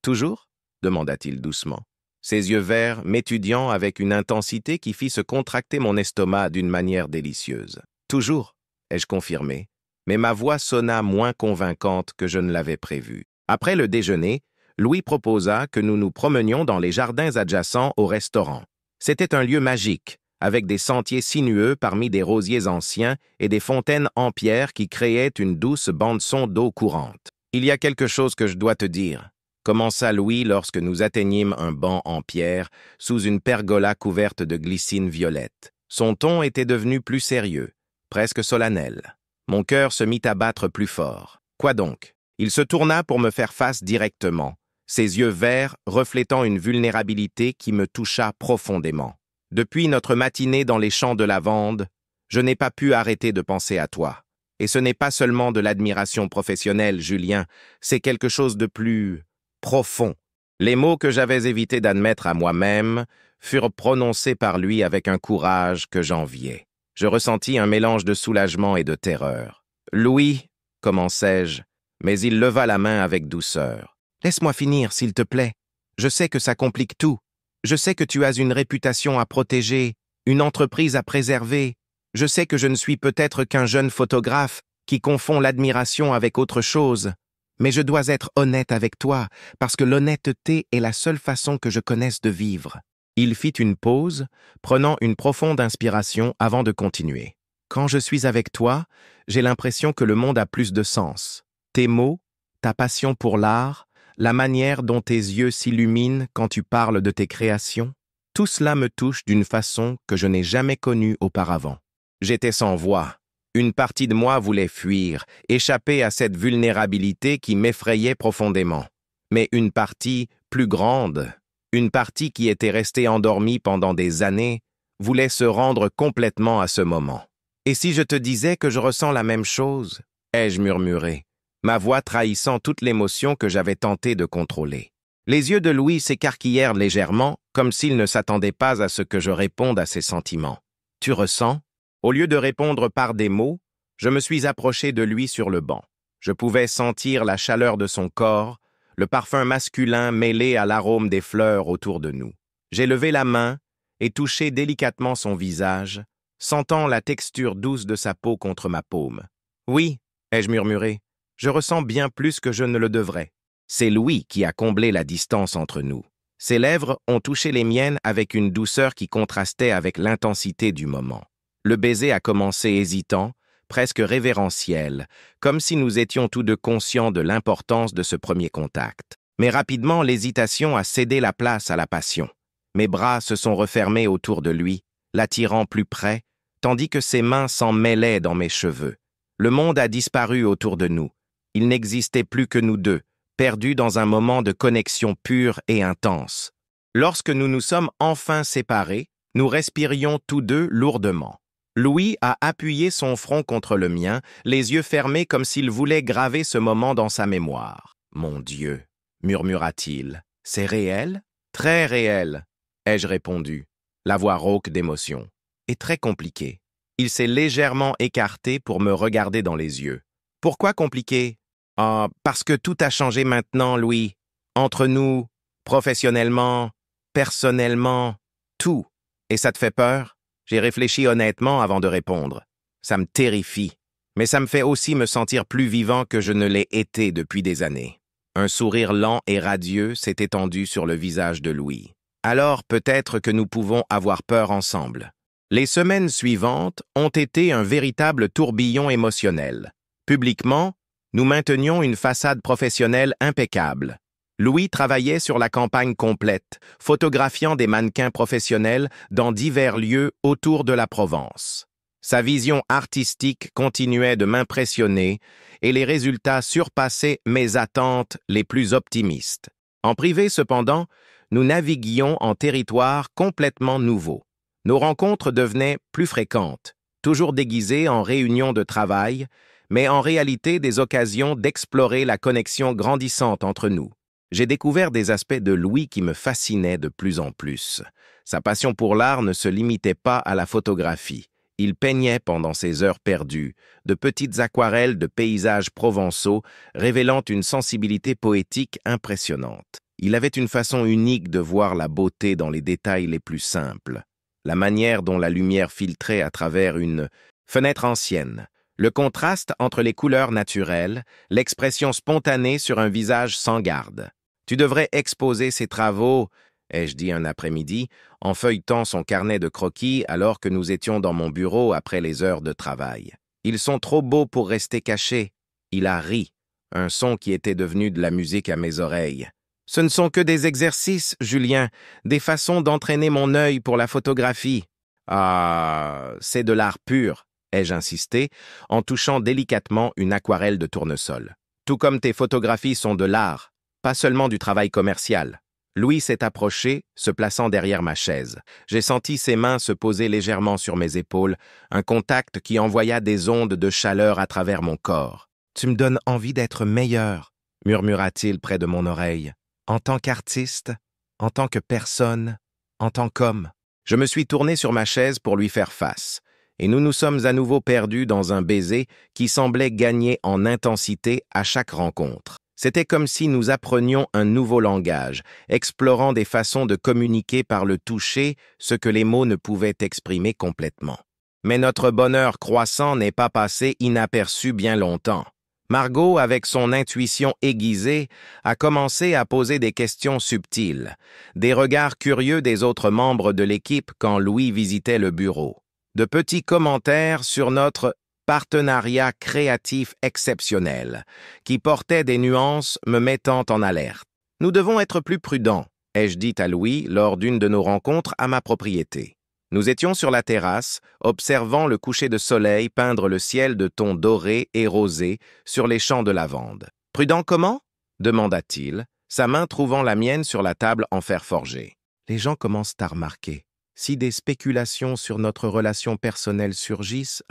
Toujours? Demanda-t-il doucement. Ses yeux verts m'étudiant avec une intensité qui fit se contracter mon estomac d'une manière délicieuse. Toujours, ai-je confirmé, mais ma voix sonna moins convaincante que je ne l'avais prévu. Après le déjeuner, Louis proposa que nous nous promenions dans les jardins adjacents au restaurant. C'était un lieu magique, avec des sentiers sinueux parmi des rosiers anciens et des fontaines en pierre qui créaient une douce bande-son d'eau courante. « Il y a quelque chose que je dois te dire », commença Louis lorsque nous atteignîmes un banc en pierre sous une pergola couverte de glycine violette. Son ton était devenu plus sérieux, presque solennel. Mon cœur se mit à battre plus fort. Quoi donc? Il se tourna pour me faire face directement, ses yeux verts reflétant une vulnérabilité qui me toucha profondément. Depuis notre matinée dans les champs de lavande, je n'ai pas pu arrêter de penser à toi. Et ce n'est pas seulement de l'admiration professionnelle, Julien, c'est quelque chose de plus profond. Les mots que j'avais évité d'admettre à moi-même furent prononcés par lui avec un courage que j'enviais. Je ressentis un mélange de soulagement et de terreur. « Louis, commençai-je, mais il leva la main avec douceur. « Laisse-moi finir, s'il te plaît. Je sais que ça complique tout. Je sais que tu as une réputation à protéger, une entreprise à préserver. Je sais que je ne suis peut-être qu'un jeune photographe qui confond l'admiration avec autre chose. Mais je dois être honnête avec toi, parce que l'honnêteté est la seule façon que je connaisse de vivre. » Il fit une pause, prenant une profonde inspiration avant de continuer. « Quand je suis avec toi, j'ai l'impression que le monde a plus de sens. Tes mots, ta passion pour l'art, la manière dont tes yeux s'illuminent quand tu parles de tes créations, tout cela me touche d'une façon que je n'ai jamais connue auparavant. J'étais sans voix. Une partie de moi voulait fuir, échapper à cette vulnérabilité qui m'effrayait profondément. Mais une partie plus grande, une partie qui était restée endormie pendant des années, voulait se rendre complètement à ce moment. « Et si je te disais que je ressens la même chose ?» ai-je murmuré, ma voix trahissant toute l'émotion que j'avais tenté de contrôler. Les yeux de Louis s'écarquillèrent légèrement, comme s'il ne s'attendait pas à ce que je réponde à ses sentiments. « Tu ressens ?» Au lieu de répondre par des mots, je me suis approché de lui sur le banc. Je pouvais sentir la chaleur de son corps, le parfum masculin mêlé à l'arôme des fleurs autour de nous. J'ai levé la main et touché délicatement son visage, sentant la texture douce de sa peau contre ma paume. « Oui », ai-je murmuré, « je ressens bien plus que je ne le devrais. » C'est Louis qui a comblé la distance entre nous. Ses lèvres ont touché les miennes avec une douceur qui contrastait avec l'intensité du moment. Le baiser a commencé hésitant, presque révérentiel, comme si nous étions tous deux conscients de l'importance de ce premier contact. Mais rapidement, l'hésitation a cédé la place à la passion. Mes bras se sont refermés autour de lui, l'attirant plus près, tandis que ses mains s'en mêlaient dans mes cheveux. Le monde a disparu autour de nous. Il n'existait plus que nous deux, perdus dans un moment de connexion pure et intense. Lorsque nous nous sommes enfin séparés, nous respirions tous deux lourdement. Louis a appuyé son front contre le mien, les yeux fermés comme s'il voulait graver ce moment dans sa mémoire. « Mon Dieu !» murmura-t-il. « C'est réel ?»« Très réel !» ai-je répondu, la voix rauque d'émotion. « Et très compliqué. » Il s'est légèrement écarté pour me regarder dans les yeux. « Pourquoi compliqué ?»« Ah, parce que tout a changé maintenant, Louis. Entre nous, professionnellement, personnellement, tout. Et ça te fait peur ?» J'ai réfléchi honnêtement avant de répondre. Ça me terrifie, mais ça me fait aussi me sentir plus vivant que je ne l'ai été depuis des années. Un sourire lent et radieux s'est étendu sur le visage de Louis. Alors peut-être que nous pouvons avoir peur ensemble. Les semaines suivantes ont été un véritable tourbillon émotionnel. Publiquement, nous maintenions une façade professionnelle impeccable. Louis travaillait sur la campagne complète, photographiant des mannequins professionnels dans divers lieux autour de la Provence. Sa vision artistique continuait de m'impressionner et les résultats surpassaient mes attentes les plus optimistes. En privé, cependant, nous naviguions en territoire complètement nouveau. Nos rencontres devenaient plus fréquentes, toujours déguisées en réunions de travail, mais en réalité des occasions d'explorer la connexion grandissante entre nous. J'ai découvert des aspects de Louis qui me fascinaient de plus en plus. Sa passion pour l'art ne se limitait pas à la photographie. Il peignait pendant ses heures perdues, de petites aquarelles de paysages provençaux, révélant une sensibilité poétique impressionnante. Il avait une façon unique de voir la beauté dans les détails les plus simples. La manière dont la lumière filtrait à travers une fenêtre ancienne, le contraste entre les couleurs naturelles, l'expression spontanée sur un visage sans garde. Tu devrais exposer ces travaux, ai-je dit un après-midi, en feuilletant son carnet de croquis alors que nous étions dans mon bureau après les heures de travail. Ils sont trop beaux pour rester cachés. Il a ri, un son qui était devenu de la musique à mes oreilles. Ce ne sont que des exercices, Julien, des façons d'entraîner mon œil pour la photographie. Ah, c'est de l'art pur, ai-je insisté, en touchant délicatement une aquarelle de tournesol. Tout comme tes photographies sont de l'art, pas seulement du travail commercial. Louis s'est approché, se plaçant derrière ma chaise. J'ai senti ses mains se poser légèrement sur mes épaules, un contact qui envoya des ondes de chaleur à travers mon corps. « Tu me donnes envie d'être meilleur », murmura-t-il près de mon oreille. « En tant qu'artiste, en tant que personne, en tant qu'homme. » Je me suis tourné sur ma chaise pour lui faire face, et nous nous sommes à nouveau perdus dans un baiser qui semblait gagner en intensité à chaque rencontre. C'était comme si nous apprenions un nouveau langage, explorant des façons de communiquer par le toucher ce que les mots ne pouvaient exprimer complètement. Mais notre bonheur croissant n'est pas passé inaperçu bien longtemps. Margot, avec son intuition aiguisée, a commencé à poser des questions subtiles, des regards curieux des autres membres de l'équipe quand Louis visitait le bureau, de petits commentaires sur notre partenariat créatif exceptionnel, qui portait des nuances me mettant en alerte. « Nous devons être plus prudents », ai-je dit à Louis lors d'une de nos rencontres à ma propriété. Nous étions sur la terrasse, observant le coucher de soleil peindre le ciel de tons dorés et rosés sur les champs de lavande. « Prudent comment » demanda-t-il, sa main trouvant la mienne sur la table en fer forgé. « Les gens commencent à remarquer. Si des spéculations sur notre relation personnelle surgissent,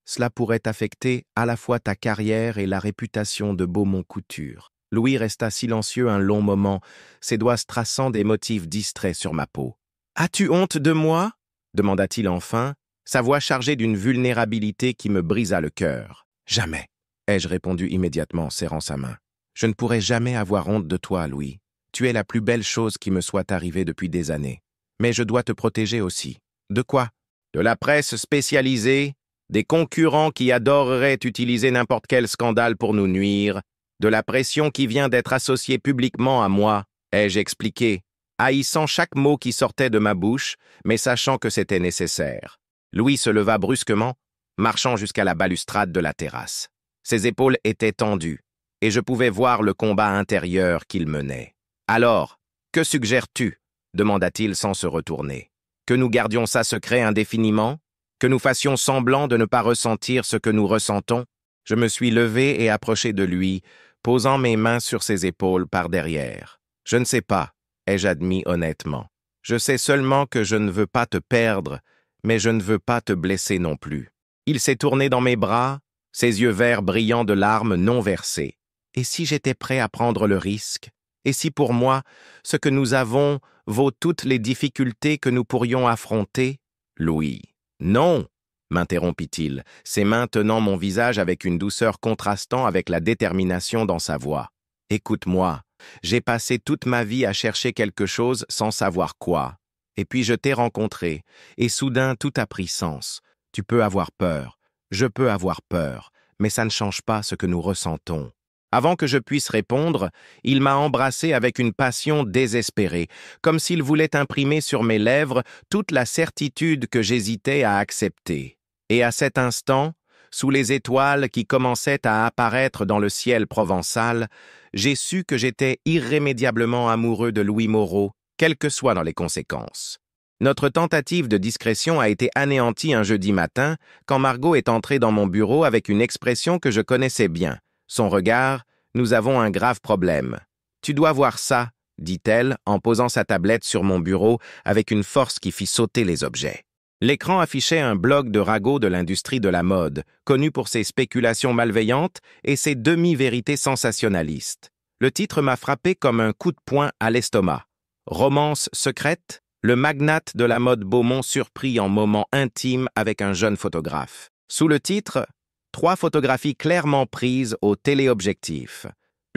cela pourrait affecter à la fois ta carrière et la réputation de Beaumont Couture. » Louis resta silencieux un long moment, ses doigts traçant des motifs distraits sur ma peau. « As-tu honte de moi » demanda-t-il enfin, sa voix chargée d'une vulnérabilité qui me brisa le cœur. « Jamais » ai-je répondu immédiatement en serrant sa main. « Je ne pourrai jamais avoir honte de toi, Louis. Tu es la plus belle chose qui me soit arrivée depuis des années. Mais je dois te protéger aussi. De quoi? De la presse spécialisée, des concurrents qui adoreraient utiliser n'importe quel scandale pour nous nuire, de la pression qui vient d'être associée publiquement à moi, ai-je expliqué, haïssant chaque mot qui sortait de ma bouche, mais sachant que c'était nécessaire. Louis se leva brusquement, marchant jusqu'à la balustrade de la terrasse. Ses épaules étaient tendues, et je pouvais voir le combat intérieur qu'il menait. « Alors, que suggères-tu » demanda-t-il sans se retourner. « Que nous gardions ça secret indéfiniment ? Que nous fassions semblant de ne pas ressentir ce que nous ressentons ?» Je me suis levé et approché de lui, posant mes mains sur ses épaules par derrière. « Je ne sais pas, » ai-je admis honnêtement. « Je sais seulement que je ne veux pas te perdre, mais je ne veux pas te blesser non plus. » Il s'est tourné dans mes bras, ses yeux verts brillants de larmes non versées. « Et si j'étais prêt à prendre le risque? Et si pour moi, ce que nous avons vaut toutes les difficultés que nous pourrions affronter? » Louis. « Non !» m'interrompit-il, ses mains tenant mon visage avec une douceur contrastant avec la détermination dans sa voix. « Écoute-moi, j'ai passé toute ma vie à chercher quelque chose sans savoir quoi. Et puis je t'ai rencontré, et soudain tout a pris sens. Tu peux avoir peur, je peux avoir peur, mais ça ne change pas ce que nous ressentons. » Avant que je puisse répondre, il m'a embrassé avec une passion désespérée, comme s'il voulait imprimer sur mes lèvres toute la certitude que j'hésitais à accepter. Et à cet instant, sous les étoiles qui commençaient à apparaître dans le ciel provençal, j'ai su que j'étais irrémédiablement amoureux de Louis Moreau, quelles que soient dans les conséquences. Notre tentative de discrétion a été anéantie un jeudi matin, quand Margot est entrée dans mon bureau avec une expression que je connaissais bien. Son regard, « Nous avons un grave problème. »« Tu dois voir ça, » dit-elle en posant sa tablette sur mon bureau avec une force qui fit sauter les objets. L'écran affichait un blog de ragots de l'industrie de la mode, connu pour ses spéculations malveillantes et ses demi-vérités sensationnalistes. Le titre m'a frappé comme un coup de poing à l'estomac. Romance secrète, le magnate de la mode Beaumont surpris en moment intime avec un jeune photographe. Sous le titre, 3 photographies clairement prises au téléobjectif.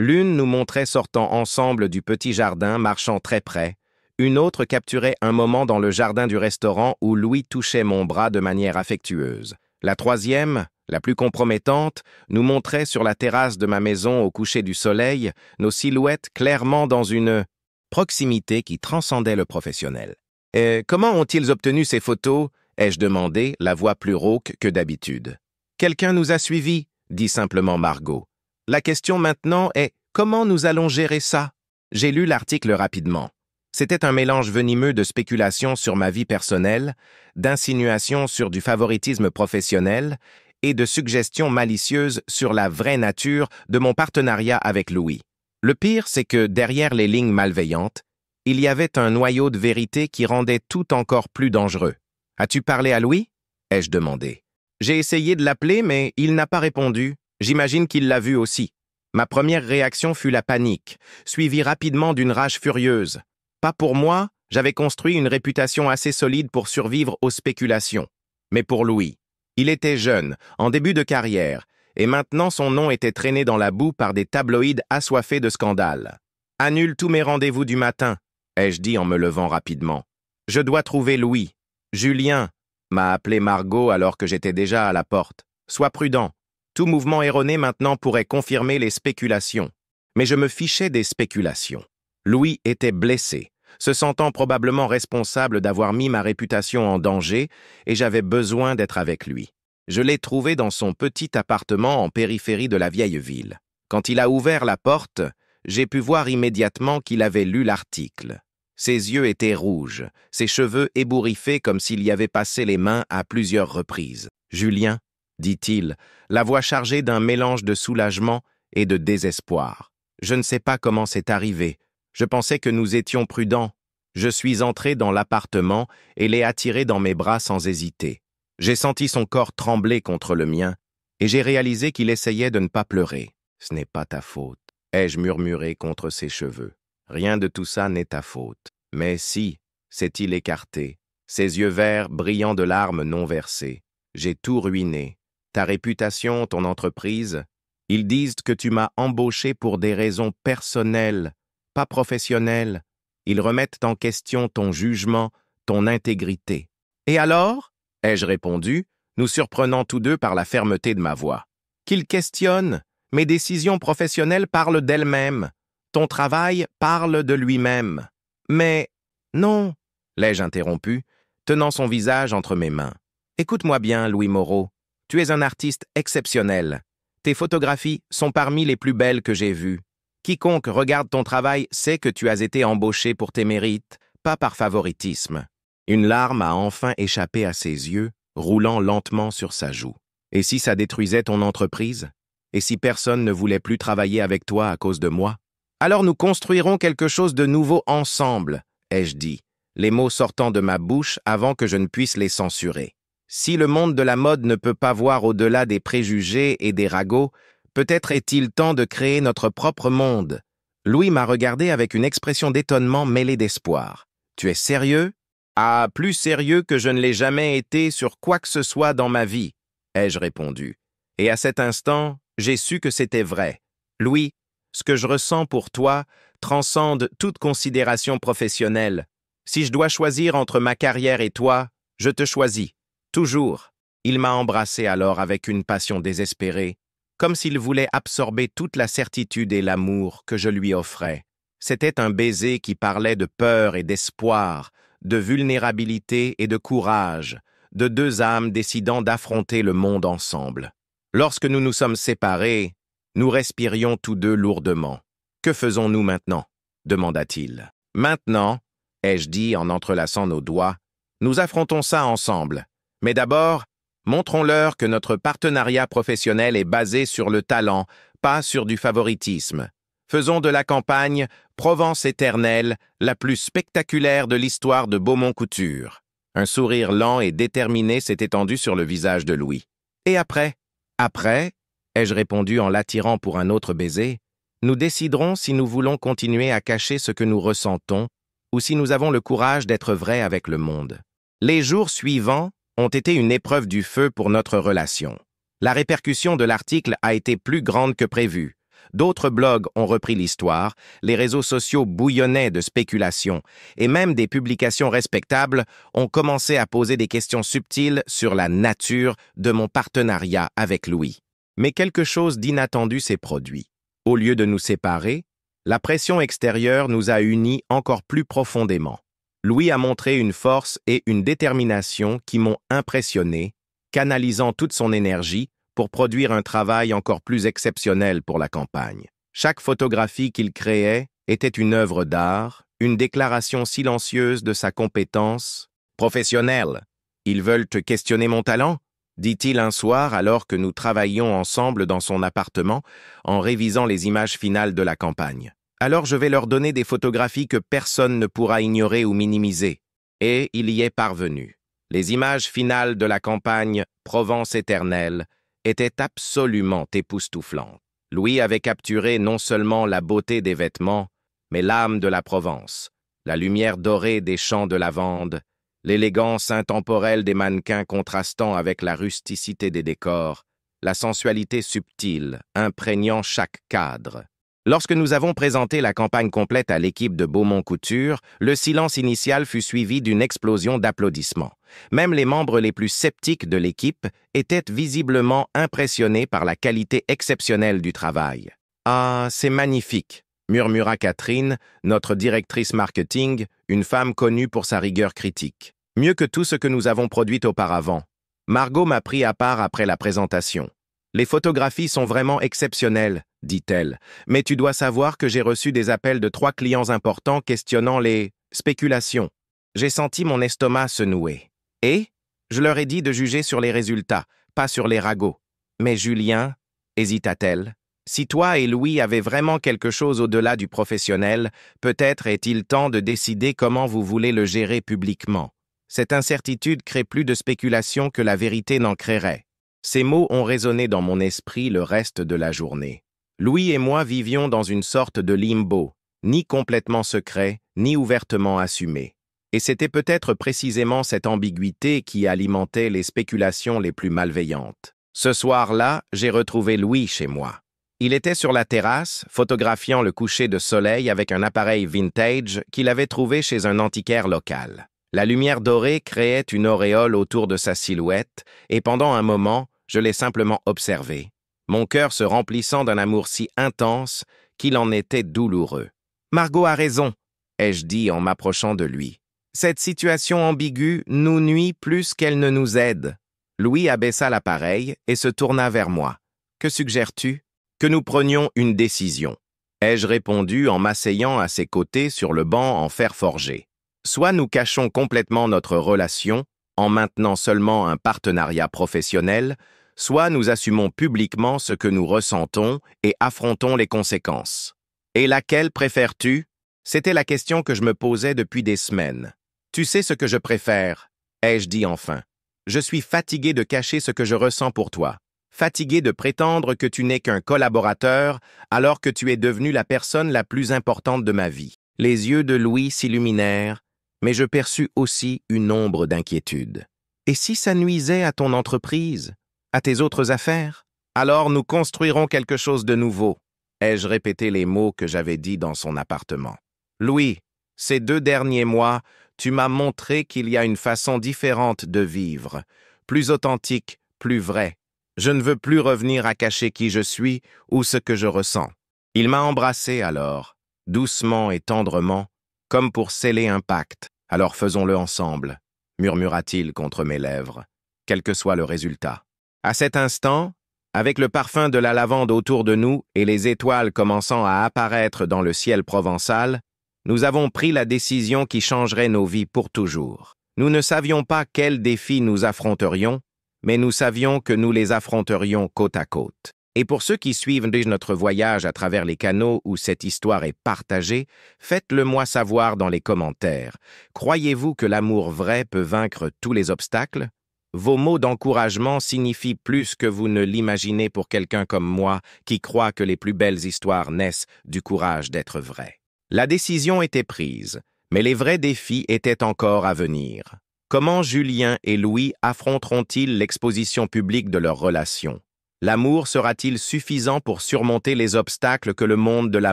L'une nous montrait sortant ensemble du petit jardin, marchant très près. Une autre capturait un moment dans le jardin du restaurant où Louis touchait mon bras de manière affectueuse. La troisième, la plus compromettante, nous montrait sur la terrasse de ma maison au coucher du soleil nos silhouettes clairement dans une proximité qui transcendait le professionnel. « Comment ont-ils obtenu ces photos ?» ai-je demandé, la voix plus rauque que d'habitude. « Quelqu'un nous a suivis » dit simplement Margot. « La question maintenant est « comment nous allons gérer ça ?» J'ai lu l'article rapidement. C'était un mélange venimeux de spéculations sur ma vie personnelle, d'insinuations sur du favoritisme professionnel et de suggestions malicieuses sur la vraie nature de mon partenariat avec Louis. Le pire, c'est que derrière les lignes malveillantes, il y avait un noyau de vérité qui rendait tout encore plus dangereux. « As-tu parlé à Louis ?» ai-je demandé. J'ai essayé de l'appeler, mais il n'a pas répondu. J'imagine qu'il l'a vu aussi. Ma première réaction fut la panique, suivie rapidement d'une rage furieuse. Pas pour moi, j'avais construit une réputation assez solide pour survivre aux spéculations. Mais pour Louis, il était jeune, en début de carrière, et maintenant son nom était traîné dans la boue par des tabloïds assoiffés de scandales. « Annule tous mes rendez-vous du matin », ai-je dit en me levant rapidement. « Je dois trouver Louis. »« Julien », m'a appelé Margot alors que j'étais déjà à la porte. « Sois prudent. Tout mouvement erroné maintenant pourrait confirmer les spéculations. » Mais je me fichais des spéculations. Louis était blessé, se sentant probablement responsable d'avoir mis ma réputation en danger, et j'avais besoin d'être avec lui. Je l'ai trouvé dans son petit appartement en périphérie de la vieille ville. Quand il a ouvert la porte, j'ai pu voir immédiatement qu'il avait lu l'article. Ses yeux étaient rouges, ses cheveux ébouriffés comme s'il y avait passé les mains à plusieurs reprises. « Julien », dit-il, la voix chargée d'un mélange de soulagement et de désespoir. « Je ne sais pas comment c'est arrivé. Je pensais que nous étions prudents. Je suis entré dans l'appartement et l'ai attiré dans mes bras sans hésiter. J'ai senti son corps trembler contre le mien et j'ai réalisé qu'il essayait de ne pas pleurer. « Ce n'est pas ta faute », ai-je murmuré contre ses cheveux. « Rien de tout ça n'est ta faute. » Mais si, s'est-il écarté, ses yeux verts brillant de larmes non versées. J'ai tout ruiné. Ta réputation, ton entreprise. Ils disent que tu m'as embauché pour des raisons personnelles, pas professionnelles. Ils remettent en question ton jugement, ton intégrité. « Et alors ?» ai-je répondu, nous surprenant tous deux par la fermeté de ma voix. « Qu'ils questionnent. Mes décisions professionnelles parlent d'elles-mêmes. Ton travail parle de lui-même. »« Mais non, » l'ai-je interrompu, tenant son visage entre mes mains. « Écoute-moi bien, Louis Moreau. Tu es un artiste exceptionnel. Tes photographies sont parmi les plus belles que j'ai vues. Quiconque regarde ton travail sait que tu as été embauché pour tes mérites, pas par favoritisme. » Une larme a enfin échappé à ses yeux, roulant lentement sur sa joue. « Et si ça détruisait ton entreprise? Et si personne ne voulait plus travailler avec toi à cause de moi? Alors nous construirons quelque chose de nouveau ensemble, ai-je dit, les mots sortant de ma bouche avant que je ne puisse les censurer. Si le monde de la mode ne peut pas voir au-delà des préjugés et des ragots, peut-être est-il temps de créer notre propre monde. » Louis m'a regardé avec une expression d'étonnement mêlée d'espoir. « Tu es sérieux? » »« Ah, plus sérieux que je ne l'ai jamais été sur quoi que ce soit dans ma vie, » ai-je répondu. Et à cet instant, j'ai su que c'était vrai. « Louis, ce que je ressens pour toi transcende toute considération professionnelle. Si je dois choisir entre ma carrière et toi, je te choisis. Toujours. » Il m'a embrassé alors avec une passion désespérée, comme s'il voulait absorber toute la certitude et l'amour que je lui offrais. C'était un baiser qui parlait de peur et d'espoir, de vulnérabilité et de courage, de deux âmes décidant d'affronter le monde ensemble. Lorsque nous nous sommes séparés, nous respirions tous deux lourdement. « Que faisons-nous maintenant ?» demanda-t-il. « Maintenant, » ai-je dit en entrelaçant nos doigts, « nous affrontons ça ensemble. Mais d'abord, montrons-leur que notre partenariat professionnel est basé sur le talent, pas sur du favoritisme. Faisons de la campagne Provence éternelle, la plus spectaculaire de l'histoire de Beaumont Couture. » Un sourire lent et déterminé s'est étendu sur le visage de Louis. « Et après ?»« Après » ai-je répondu en l'attirant pour un autre baiser. « Nous déciderons si nous voulons continuer à cacher ce que nous ressentons ou si nous avons le courage d'être vrais avec le monde. » Les jours suivants ont été une épreuve du feu pour notre relation. La répercussion de l'article a été plus grande que prévu. D'autres blogs ont repris l'histoire, les réseaux sociaux bouillonnaient de spéculations, et même des publications respectables ont commencé à poser des questions subtiles sur la nature de mon partenariat avec Louis. Mais quelque chose d'inattendu s'est produit. Au lieu de nous séparer, la pression extérieure nous a unis encore plus profondément. Louis a montré une force et une détermination qui m'ont impressionné, canalisant toute son énergie pour produire un travail encore plus exceptionnel pour la campagne. Chaque photographie qu'il créait était une œuvre d'art, une déclaration silencieuse de sa compétence professionnelle. « Ils veulent te questionner mon talent ?» dit-il un soir alors que nous travaillions ensemble dans son appartement en révisant les images finales de la campagne. « Alors je vais leur donner des photographies que personne ne pourra ignorer ou minimiser. » Et il y est parvenu. Les images finales de la campagne Provence éternelle étaient absolument époustouflantes. Louis avait capturé non seulement la beauté des vêtements, mais l'âme de la Provence, la lumière dorée des champs de lavande, l'élégance intemporelle des mannequins contrastant avec la rusticité des décors, la sensualité subtile, imprégnant chaque cadre. Lorsque nous avons présenté la campagne complète à l'équipe de Beaumont Couture, le silence initial fut suivi d'une explosion d'applaudissements. Même les membres les plus sceptiques de l'équipe étaient visiblement impressionnés par la qualité exceptionnelle du travail. « Ah, c'est magnifique !» murmura Catherine, notre directrice marketing, une femme connue pour sa rigueur critique. « Mieux que tout ce que nous avons produit auparavant. » Margot m'a pris à part après la présentation. « Les photographies sont vraiment exceptionnelles, » dit-elle, « mais tu dois savoir que j'ai reçu des appels de 3 clients importants questionnant les spéculations. » J'ai senti mon estomac se nouer. Et je leur ai dit de juger sur les résultats, pas sur les ragots. « Mais Julien, » hésita-t-elle, « si toi et Louis avez vraiment quelque chose au-delà du professionnel, peut-être est-il temps de décider comment vous voulez le gérer publiquement. Cette incertitude crée plus de spéculation que la vérité n'en créerait. » Ces mots ont résonné dans mon esprit le reste de la journée. Louis et moi vivions dans une sorte de limbo, ni complètement secret, ni ouvertement assumé. Et c'était peut-être précisément cette ambiguïté qui alimentait les spéculations les plus malveillantes. Ce soir-là, j'ai retrouvé Louis chez moi. Il était sur la terrasse, photographiant le coucher de soleil avec un appareil vintage qu'il avait trouvé chez un antiquaire local. La lumière dorée créait une auréole autour de sa silhouette, et pendant un moment, je l'ai simplement observé, mon cœur se remplissant d'un amour si intense qu'il en était douloureux. « Margot a raison, » ai-je dit en m'approchant de lui. « Cette situation ambiguë nous nuit plus qu'elle ne nous aide. » Louis abaissa l'appareil et se tourna vers moi. « Que suggères-tu ? » « Que nous prenions une décision. » ai-je répondu en m'asseyant à ses côtés sur le banc en fer forgé. Soit nous cachons complètement notre relation en maintenant seulement un partenariat professionnel, soit nous assumons publiquement ce que nous ressentons et affrontons les conséquences. Et laquelle préfères-tu? C'était la question que je me posais depuis des semaines. Tu sais ce que je préfère, ai-je dit enfin. Je suis fatigué de cacher ce que je ressens pour toi. Fatigué de prétendre que tu n'es qu'un collaborateur alors que tu es devenu la personne la plus importante de ma vie. Les yeux de Louis s'illuminèrent, mais je perçus aussi une ombre d'inquiétude. Et si ça nuisait à ton entreprise, à tes autres affaires? Alors nous construirons quelque chose de nouveau, ai-je répété les mots que j'avais dits dans son appartement. Louis, ces 2 derniers mois, tu m'as montré qu'il y a une façon différente de vivre, plus authentique, plus vraie. Je ne veux plus revenir à cacher qui je suis ou ce que je ressens. Il m'a embrassé alors, doucement et tendrement, comme pour sceller un pacte. Alors faisons-le ensemble, murmura-t-il contre mes lèvres, quel que soit le résultat. À cet instant, avec le parfum de la lavande autour de nous et les étoiles commençant à apparaître dans le ciel provençal, nous avons pris la décision qui changerait nos vies pour toujours. Nous ne savions pas quels défis nous affronterions, mais nous savions que nous les affronterions côte à côte. Et pour ceux qui suivent notre voyage à travers les canaux où cette histoire est partagée, faites-le moi savoir dans les commentaires. Croyez-vous que l'amour vrai peut vaincre tous les obstacles? Vos mots d'encouragement signifient plus que vous ne l'imaginez pour quelqu'un comme moi qui croit que les plus belles histoires naissent du courage d'être vraies. La décision était prise, mais les vrais défis étaient encore à venir. Comment Julien et Louis affronteront-ils l'exposition publique de leur relation? L'amour sera-t-il suffisant pour surmonter les obstacles que le monde de la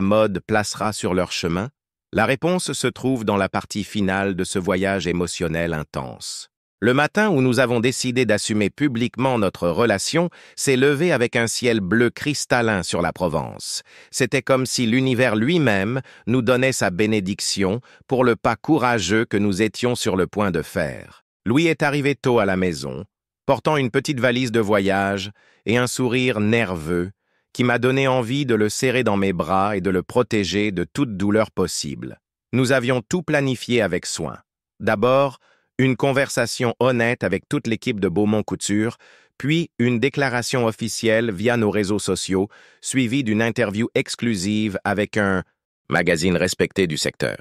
mode placera sur leur chemin? La réponse se trouve dans la partie finale de ce voyage émotionnel intense. Le matin où nous avons décidé d'assumer publiquement notre relation s'est levé avec un ciel bleu cristallin sur la Provence. C'était comme si l'univers lui-même nous donnait sa bénédiction pour le pas courageux que nous étions sur le point de faire. Louis est arrivé tôt à la maison, portant une petite valise de voyage et un sourire nerveux qui m'a donné envie de le serrer dans mes bras et de le protéger de toute douleur possible. Nous avions tout planifié avec soin. D'abord, une conversation honnête avec toute l'équipe de Beaumont Couture, puis une déclaration officielle via nos réseaux sociaux, suivie d'une interview exclusive avec un magazine respecté du secteur.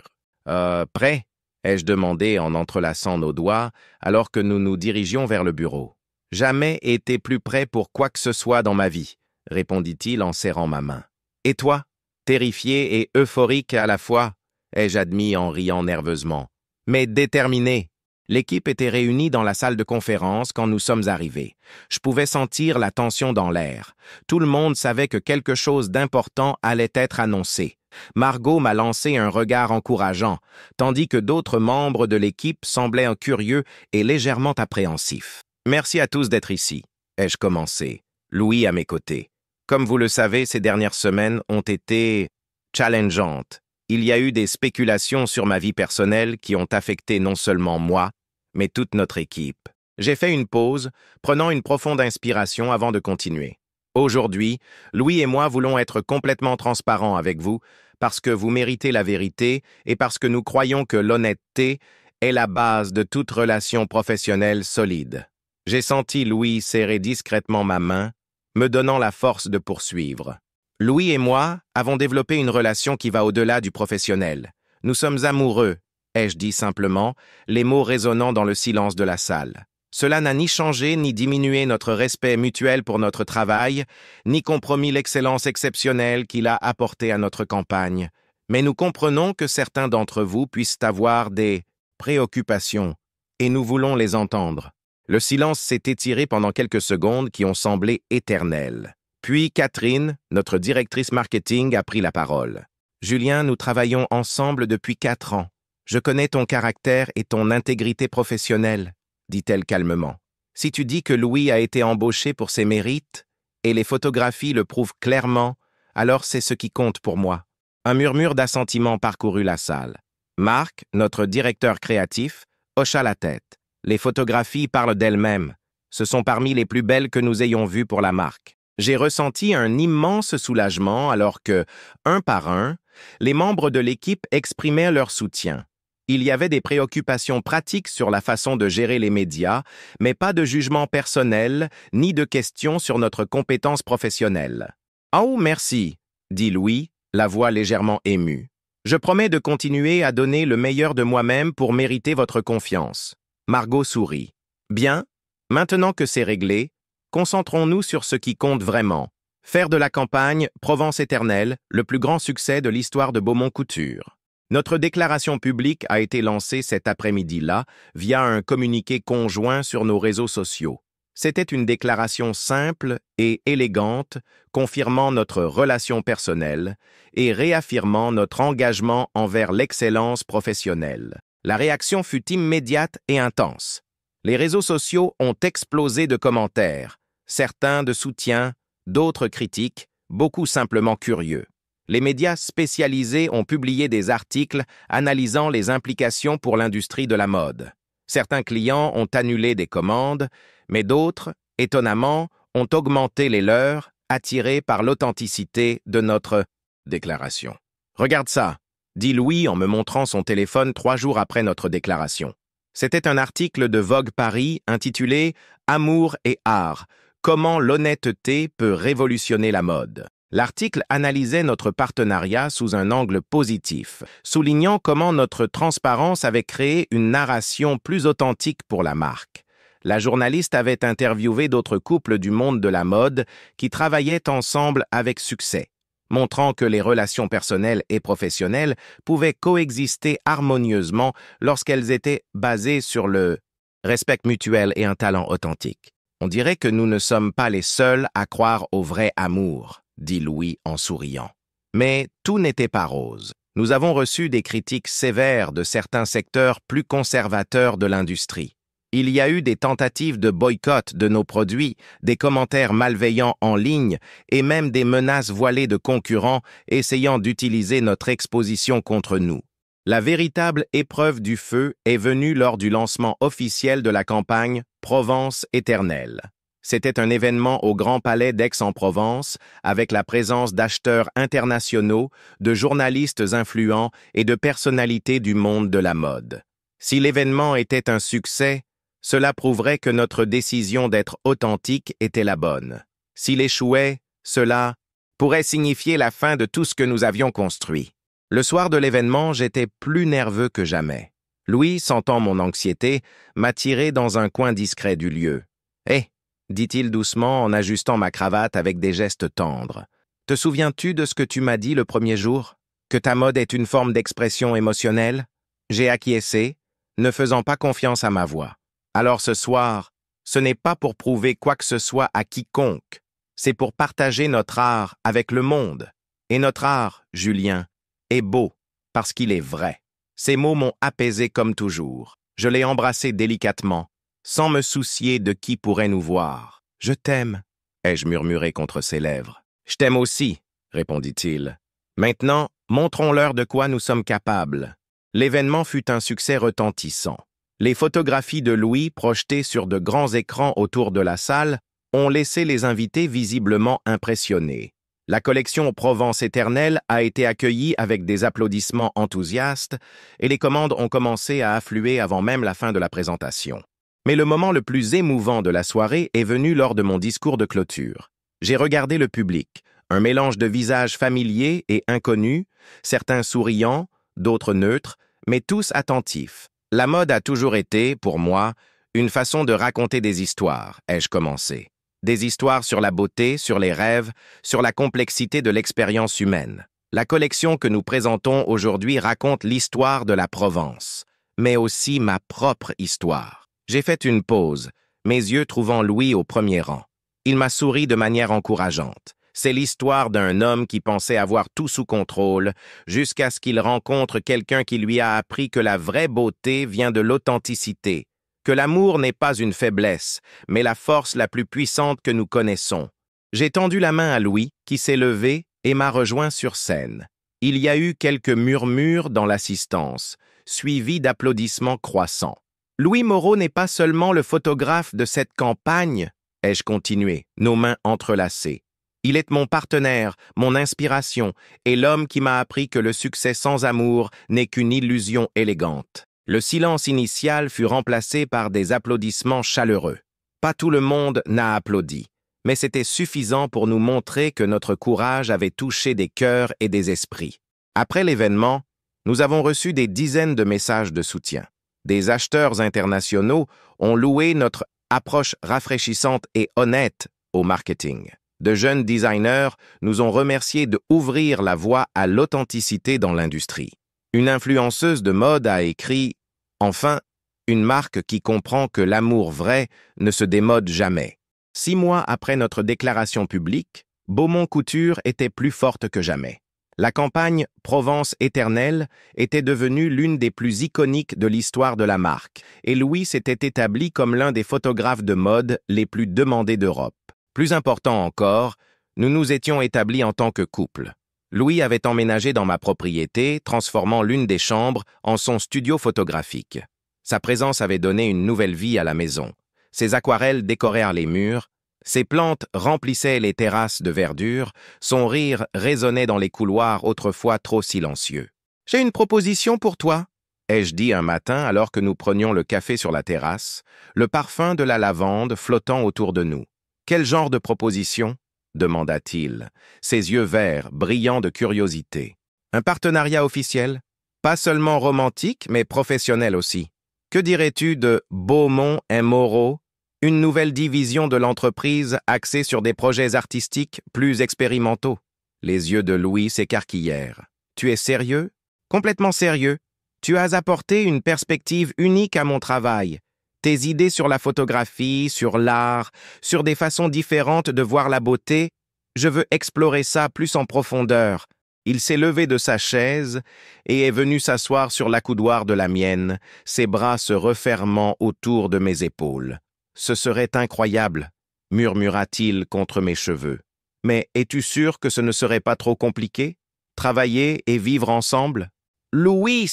Prêt? Ai-je demandé en entrelaçant nos doigts alors que nous nous dirigions vers le bureau. Jamais été plus prêt pour quoi que ce soit dans ma vie, répondit-il en serrant ma main. Et toi? Terrifié et euphorique à la fois, ai-je admis en riant nerveusement. Mais déterminé. L'équipe était réunie dans la salle de conférence quand nous sommes arrivés. Je pouvais sentir la tension dans l'air. Tout le monde savait que quelque chose d'important allait être annoncé. Margot m'a lancé un regard encourageant, tandis que d'autres membres de l'équipe semblaient curieux et légèrement appréhensifs. Merci à tous d'être ici, ai-je commencé, Louis à mes côtés. Comme vous le savez, ces dernières semaines ont été challengeantes. Il y a eu des spéculations sur ma vie personnelle qui ont affecté non seulement moi, mais toute notre équipe. J'ai fait une pause, prenant une profonde inspiration avant de continuer. Aujourd'hui, Louis et moi voulons être complètement transparents avec vous parce que vous méritez la vérité et parce que nous croyons que l'honnêteté est la base de toute relation professionnelle solide. J'ai senti Louis serrer discrètement ma main, me donnant la force de poursuivre. Louis et moi avons développé une relation qui va au-delà du professionnel. Nous sommes amoureux, ai-je dit simplement, les mots résonnant dans le silence de la salle. Cela n'a ni changé ni diminué notre respect mutuel pour notre travail, ni compromis l'excellence exceptionnelle qu'il a apportée à notre campagne. Mais nous comprenons que certains d'entre vous puissent avoir des préoccupations, et nous voulons les entendre. Le silence s'est étiré pendant quelques secondes qui ont semblé éternelles. Puis Catherine, notre directrice marketing, a pris la parole. « Julien, nous travaillons ensemble depuis 4 ans. Je connais ton caractère et ton intégrité professionnelle, dit-elle calmement. Si tu dis que Louis a été embauché pour ses mérites, et les photographies le prouvent clairement, alors c'est ce qui compte pour moi. » Un murmure d'assentiment parcourut la salle. Marc, notre directeur créatif, hocha la tête. Les photographies parlent d'elles-mêmes. Ce sont parmi les plus belles que nous ayons vues pour la marque. J'ai ressenti un immense soulagement alors que, un par un, les membres de l'équipe exprimaient leur soutien. Il y avait des préoccupations pratiques sur la façon de gérer les médias, mais pas de jugement personnel ni de questions sur notre compétence professionnelle. « Oh, merci », dit Louis, la voix légèrement émue. « Je promets de continuer à donner le meilleur de moi-même pour mériter votre confiance. » Margot sourit. « Bien, maintenant que c'est réglé, concentrons-nous sur ce qui compte vraiment. Faire de la campagne Provence éternelle le plus grand succès de l'histoire de Beaumont Couture. » Notre déclaration publique a été lancée cet après-midi-là via un communiqué conjoint sur nos réseaux sociaux. C'était une déclaration simple et élégante, confirmant notre relation personnelle et réaffirmant notre engagement envers l'excellence professionnelle. La réaction fut immédiate et intense. Les réseaux sociaux ont explosé de commentaires, certains de soutien, d'autres critiques, beaucoup simplement curieux. Les médias spécialisés ont publié des articles analysant les implications pour l'industrie de la mode. Certains clients ont annulé des commandes, mais d'autres, étonnamment, ont augmenté les leurs, attirés par l'authenticité de notre déclaration. « Regarde ça », dit Louis en me montrant son téléphone 3 jours après notre déclaration. C'était un article de Vogue Paris intitulé « Amour et art, Comment l'honnêteté peut révolutionner la mode. L'article analysait notre partenariat sous un angle positif, soulignant comment notre transparence avait créé une narration plus authentique pour la marque. La journaliste avait interviewé d'autres couples du monde de la mode qui travaillaient ensemble avec succès, montrant que les relations personnelles et professionnelles pouvaient coexister harmonieusement lorsqu'elles étaient basées sur le respect mutuel et un talent authentique. On dirait que nous ne sommes pas les seuls à croire au vrai amour, dit Louis en souriant. Mais tout n'était pas rose. Nous avons reçu des critiques sévères de certains secteurs plus conservateurs de l'industrie. Il y a eu des tentatives de boycott de nos produits, des commentaires malveillants en ligne et même des menaces voilées de concurrents essayant d'utiliser notre exposition contre nous. La véritable épreuve du feu est venue lors du lancement officiel de la campagne Provence éternelle. C'était un événement au Grand Palais d'Aix-en-Provence avec la présence d'acheteurs internationaux, de journalistes influents et de personnalités du monde de la mode. Si l'événement était un succès, cela prouverait que notre décision d'être authentique était la bonne. S'il échouait, cela pourrait signifier la fin de tout ce que nous avions construit. Le soir de l'événement, j'étais plus nerveux que jamais. Louis, sentant mon anxiété, m'a tiré dans un coin discret du lieu. « Hé !» dit-il doucement en ajustant ma cravate avec des gestes tendres. « Te souviens-tu de ce que tu m'as dit le premier jour? Que ta mode est une forme d'expression émotionnelle? » J'ai acquiescé, ne faisant pas confiance à ma voix. Alors ce soir, ce n'est pas pour prouver quoi que ce soit à quiconque, c'est pour partager notre art avec le monde. Et notre art, Julien, est beau parce qu'il est vrai. Ces mots m'ont apaisé comme toujours. Je l'ai embrassé délicatement, sans me soucier de qui pourrait nous voir. « Je t'aime », ai-je murmuré contre ses lèvres. « Je t'aime aussi », répondit-il. « Maintenant, montrons-leur de quoi nous sommes capables. » L'événement fut un succès retentissant. Les photographies de Louis projetées sur de grands écrans autour de la salle ont laissé les invités visiblement impressionnés. La collection Provence éternelle a été accueillie avec des applaudissements enthousiastes et les commandes ont commencé à affluer avant même la fin de la présentation. Mais le moment le plus émouvant de la soirée est venu lors de mon discours de clôture. J'ai regardé le public, un mélange de visages familiers et inconnus, certains souriants, d'autres neutres, mais tous attentifs. La mode a toujours été, pour moi, une façon de raconter des histoires, ai-je commencé. Des histoires sur la beauté, sur les rêves, sur la complexité de l'expérience humaine. La collection que nous présentons aujourd'hui raconte l'histoire de la Provence, mais aussi ma propre histoire. J'ai fait une pause, mes yeux trouvant Louis au premier rang. Il m'a souri de manière encourageante. C'est l'histoire d'un homme qui pensait avoir tout sous contrôle, jusqu'à ce qu'il rencontre quelqu'un qui lui a appris que la vraie beauté vient de l'authenticité, que l'amour n'est pas une faiblesse, mais la force la plus puissante que nous connaissons. J'ai tendu la main à Louis, qui s'est levé et m'a rejoint sur scène. Il y a eu quelques murmures dans l'assistance, suivis d'applaudissements croissants. Louis Moreau n'est pas seulement le photographe de cette campagne, ai-je continué, nos mains entrelacées. Il est mon partenaire, mon inspiration, et l'homme qui m'a appris que le succès sans amour n'est qu'une illusion élégante. Le silence initial fut remplacé par des applaudissements chaleureux. Pas tout le monde n'a applaudi, mais c'était suffisant pour nous montrer que notre courage avait touché des cœurs et des esprits. Après l'événement, nous avons reçu des dizaines de messages de soutien. Des acheteurs internationaux ont loué notre approche rafraîchissante et honnête au marketing. De jeunes designers nous ont remerciés d'ouvrir la voie à l'authenticité dans l'industrie. Une influenceuse de mode a écrit « Enfin, une marque qui comprend que l'amour vrai ne se démode jamais ». 6 mois après notre déclaration publique, Beaumont Couture était plus forte que jamais. La campagne Provence éternelle était devenue l'une des plus iconiques de l'histoire de la marque, et Louis s'était établi comme l'un des photographes de mode les plus demandés d'Europe. Plus important encore, nous nous étions établis en tant que couple. Louis avait emménagé dans ma propriété, transformant l'une des chambres en son studio photographique. Sa présence avait donné une nouvelle vie à la maison. Ses aquarelles décorèrent les murs, ses plantes remplissaient les terrasses de verdure, son rire résonnait dans les couloirs autrefois trop silencieux. « J'ai une proposition pour toi », ai-je dit un matin alors que nous prenions le café sur la terrasse, le parfum de la lavande flottant autour de nous. « Quel genre de proposition? Demanda-t-il, ses yeux verts, brillants de curiosité. Un partenariat officiel? Pas seulement romantique, mais professionnel aussi. Que dirais-tu de Beaumont & Moreau, une nouvelle division de l'entreprise axée sur des projets artistiques plus expérimentaux? Les yeux de Louis s'écarquillèrent. Tu es sérieux? Complètement sérieux. Tu as apporté une perspective unique à mon travail. Tes idées sur la photographie, sur l'art, sur des façons différentes de voir la beauté, je veux explorer ça plus en profondeur. Il s'est levé de sa chaise et est venu s'asseoir sur l'accoudoir de la mienne, ses bras se refermant autour de mes épaules. Ce serait incroyable, murmura-t-il contre mes cheveux. Mais es-tu sûr que ce ne serait pas trop compliqué? Travailler et vivre ensemble? Louis,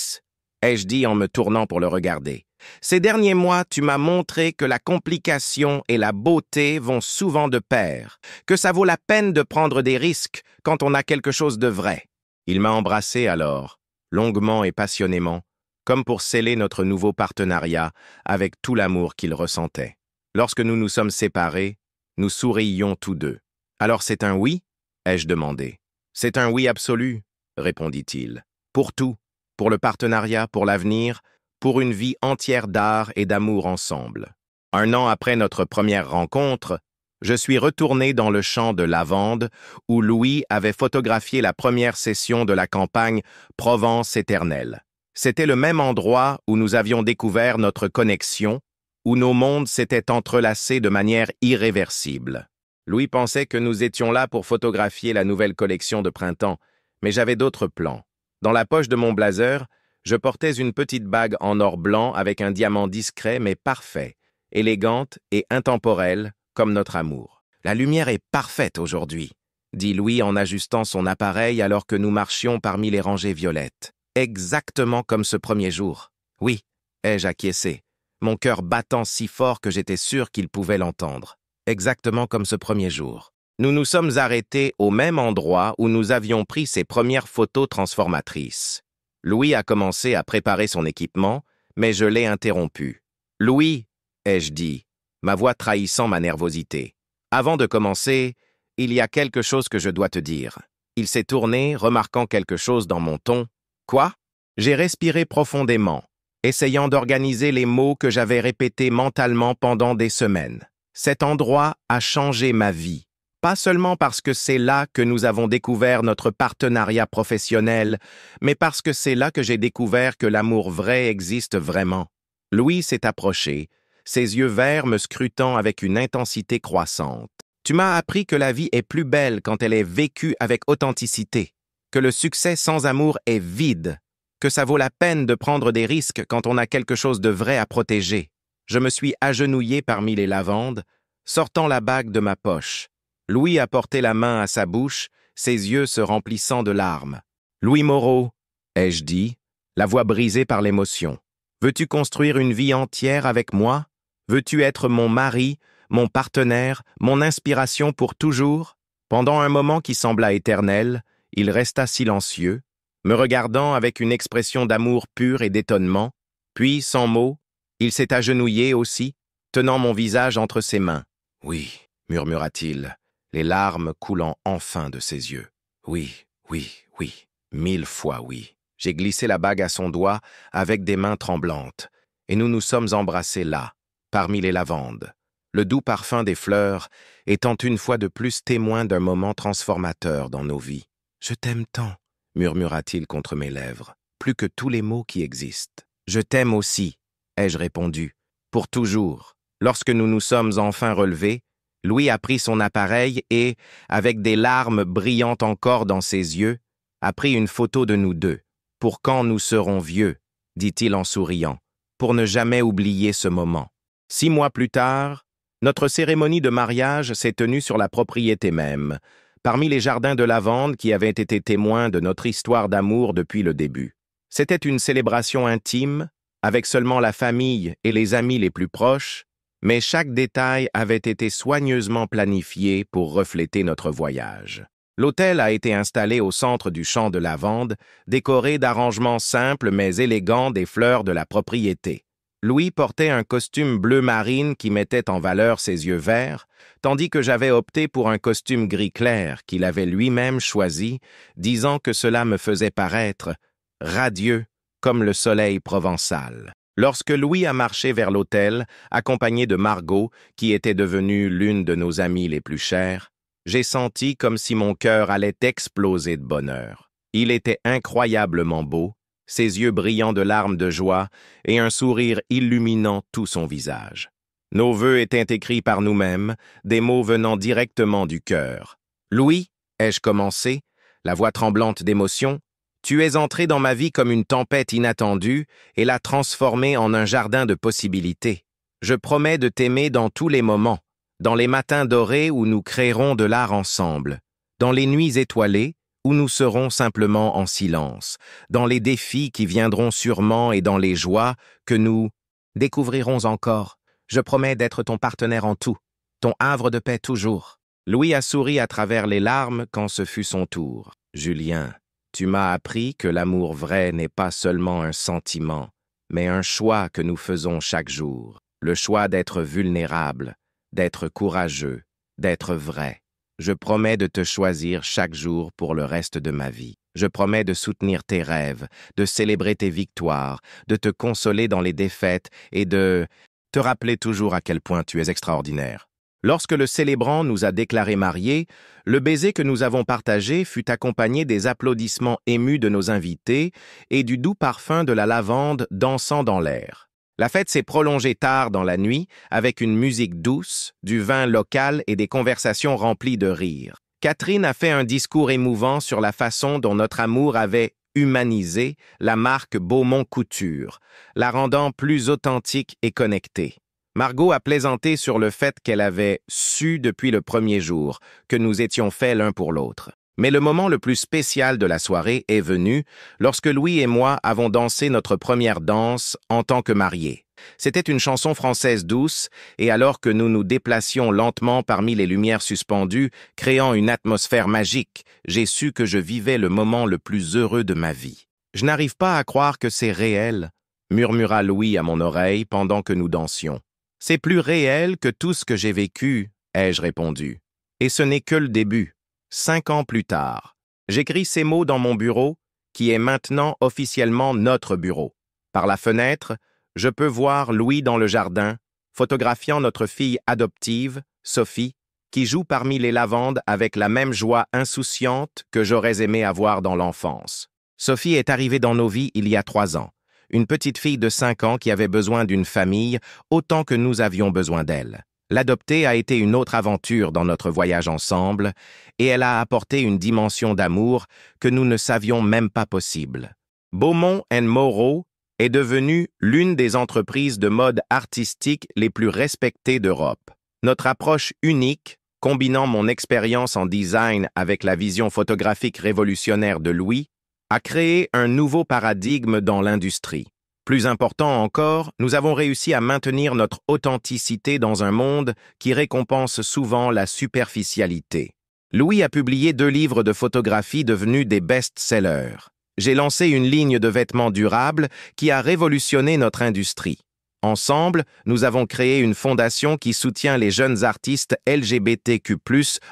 ai-je dit en me tournant pour le regarder. Ces derniers mois, tu m'as montré que la complication et la beauté vont souvent de pair, que ça vaut la peine de prendre des risques quand on a quelque chose de vrai. Il m'a embrassé alors, longuement et passionnément, comme pour sceller notre nouveau partenariat avec tout l'amour qu'il ressentait. Lorsque nous nous sommes séparés, nous souriions tous deux. « Alors c'est un oui ?» ai-je demandé. « C'est un oui absolu » répondit-il. « Pour tout, pour le partenariat, pour l'avenir, pour une vie entière d'art et d'amour ensemble. » Un an après notre première rencontre, je suis retourné dans le champ de lavande où Louis avait photographié la première session de la campagne Provence éternelle. C'était le même endroit où nous avions découvert notre connexion, où nos mondes s'étaient entrelacés de manière irréversible. Louis pensait que nous étions là pour photographier la nouvelle collection de printemps, mais j'avais d'autres plans. Dans la poche de mon blazer, je portais une petite bague en or blanc avec un diamant discret mais parfait, élégante et intemporelle comme notre amour. « La lumière est parfaite aujourd'hui », dit Louis en ajustant son appareil alors que nous marchions parmi les rangées violettes. « Exactement comme ce premier jour. »« Oui », ai-je acquiescé, mon cœur battant si fort que j'étais sûr qu'il pouvait l'entendre. Exactement comme ce premier jour. Nous nous sommes arrêtés au même endroit où nous avions pris ces premières photos transformatrices. Louis a commencé à préparer son équipement, mais je l'ai interrompu. « Louis », ai-je dit, ma voix trahissant ma nervosité. « Avant de commencer, il y a quelque chose que je dois te dire. » Il s'est tourné, remarquant quelque chose dans mon ton. « Quoi ?» J'ai respiré profondément, essayant d'organiser les mots que j'avais répétés mentalement pendant des semaines. Cet endroit a changé ma vie. Pas seulement parce que c'est là que nous avons découvert notre partenariat professionnel, mais parce que c'est là que j'ai découvert que l'amour vrai existe vraiment. Louis s'est approché, ses yeux verts me scrutant avec une intensité croissante. Tu m'as appris que la vie est plus belle quand elle est vécue avec authenticité, que le succès sans amour est vide, que ça vaut la peine de prendre des risques quand on a quelque chose de vrai à protéger. Je me suis agenouillé parmi les lavandes, sortant la bague de ma poche. Louis a porté la main à sa bouche, ses yeux se remplissant de larmes. « Louis Moreau, » ai-je dit, la voix brisée par l'émotion. « Veux-tu construire une vie entière avec moi? Veux-tu être mon mari, mon partenaire, mon inspiration pour toujours ?» Pendant un moment qui sembla éternel, il resta silencieux, me regardant avec une expression d'amour pur et d'étonnement, puis, sans mots, il s'est agenouillé aussi, tenant mon visage entre ses mains. « Oui, » murmura-t-il, les larmes coulant enfin de ses yeux. « Oui, oui, oui, 1000 fois oui. » J'ai glissé la bague à son doigt avec des mains tremblantes, et nous nous sommes embrassés là, parmi les lavandes, le doux parfum des fleurs étant une fois de plus témoin d'un moment transformateur dans nos vies. « Je t'aime tant », murmura-t-il contre mes lèvres, plus que tous les mots qui existent. « Je t'aime aussi », ai-je répondu, « pour toujours. » Lorsque nous nous sommes enfin relevés, Louis a pris son appareil et, avec des larmes brillantes encore dans ses yeux, a pris une photo de nous deux. « Pour quand nous serons vieux », dit-il en souriant, « pour ne jamais oublier ce moment. » 6 mois plus tard, notre cérémonie de mariage s'est tenue sur la propriété même, parmi les jardins de lavande qui avaient été témoins de notre histoire d'amour depuis le début. C'était une célébration intime, avec seulement la famille et les amis les plus proches, mais chaque détail avait été soigneusement planifié pour refléter notre voyage. L'hôtel a été installé au centre du champ de lavande, décoré d'arrangements simples mais élégants des fleurs de la propriété. Louis portait un costume bleu marine qui mettait en valeur ses yeux verts, tandis que j'avais opté pour un costume gris clair qu'il avait lui-même choisi, disant que cela me faisait paraître radieux comme le soleil provençal. Lorsque Louis a marché vers l'hôtel, accompagné de Margot, qui était devenue l'une de nos amies les plus chères, j'ai senti comme si mon cœur allait exploser de bonheur. Il était incroyablement beau, ses yeux brillants de larmes de joie et un sourire illuminant tout son visage. Nos vœux étaient écrits par nous-mêmes, des mots venant directement du cœur. « Louis, ai-je commencé, la voix tremblante d'émotion, tu es entré dans ma vie comme une tempête inattendue et l'as transformée en un jardin de possibilités. Je promets de t'aimer dans tous les moments, dans les matins dorés où nous créerons de l'art ensemble, dans les nuits étoilées où nous serons simplement en silence, dans les défis qui viendront sûrement et dans les joies que nous découvrirons encore. Je promets d'être ton partenaire en tout, ton havre de paix toujours. » Louis a souri à travers les larmes quand ce fut son tour. « Julien, tu m'as appris que l'amour vrai n'est pas seulement un sentiment, mais un choix que nous faisons chaque jour. Le choix d'être vulnérable, d'être courageux, d'être vrai. Je promets de te choisir chaque jour pour le reste de ma vie. Je promets de soutenir tes rêves, de célébrer tes victoires, de te consoler dans les défaites et de te rappeler toujours à quel point tu es extraordinaire. » Lorsque le célébrant nous a déclarés mariés, le baiser que nous avons partagé fut accompagné des applaudissements émus de nos invités et du doux parfum de la lavande dansant dans l'air. La fête s'est prolongée tard dans la nuit avec une musique douce, du vin local et des conversations remplies de rires. Catherine a fait un discours émouvant sur la façon dont notre amour avait humanisé la marque Beaumont Couture, la rendant plus authentique et connectée. Margot a plaisanté sur le fait qu'elle avait su depuis le premier jour que nous étions faits l'un pour l'autre. Mais le moment le plus spécial de la soirée est venu lorsque Louis et moi avons dansé notre première danse en tant que mariés. C'était une chanson française douce, et alors que nous nous déplacions lentement parmi les lumières suspendues, créant une atmosphère magique, j'ai su que je vivais le moment le plus heureux de ma vie. « Je n'arrive pas à croire que c'est réel », murmura Louis à mon oreille pendant que nous dansions. « C'est plus réel que tout ce que j'ai vécu, » ai-je répondu. Et ce n'est que le début. 5 ans plus tard, j'écris ces mots dans mon bureau, qui est maintenant officiellement notre bureau. Par la fenêtre, je peux voir Louis dans le jardin, photographiant notre fille adoptive, Sophie, qui joue parmi les lavandes avec la même joie insouciante que j'aurais aimé avoir dans l'enfance. Sophie est arrivée dans nos vies il y a 3 ans. Une petite fille de 5 ans qui avait besoin d'une famille autant que nous avions besoin d'elle. L'adopter a été une autre aventure dans notre voyage ensemble et elle a apporté une dimension d'amour que nous ne savions même pas possible. Beaumont & Moreau est devenue l'une des entreprises de mode artistique les plus respectées d'Europe. Notre approche unique, combinant mon expérience en design avec la vision photographique révolutionnaire de Louis, a créé un nouveau paradigme dans l'industrie. Plus important encore, nous avons réussi à maintenir notre authenticité dans un monde qui récompense souvent la superficialité. Louis a publié 2 livres de photographie devenus des best-sellers. J'ai lancé une ligne de vêtements durables qui a révolutionné notre industrie. Ensemble, nous avons créé une fondation qui soutient les jeunes artistes LGBTQ+,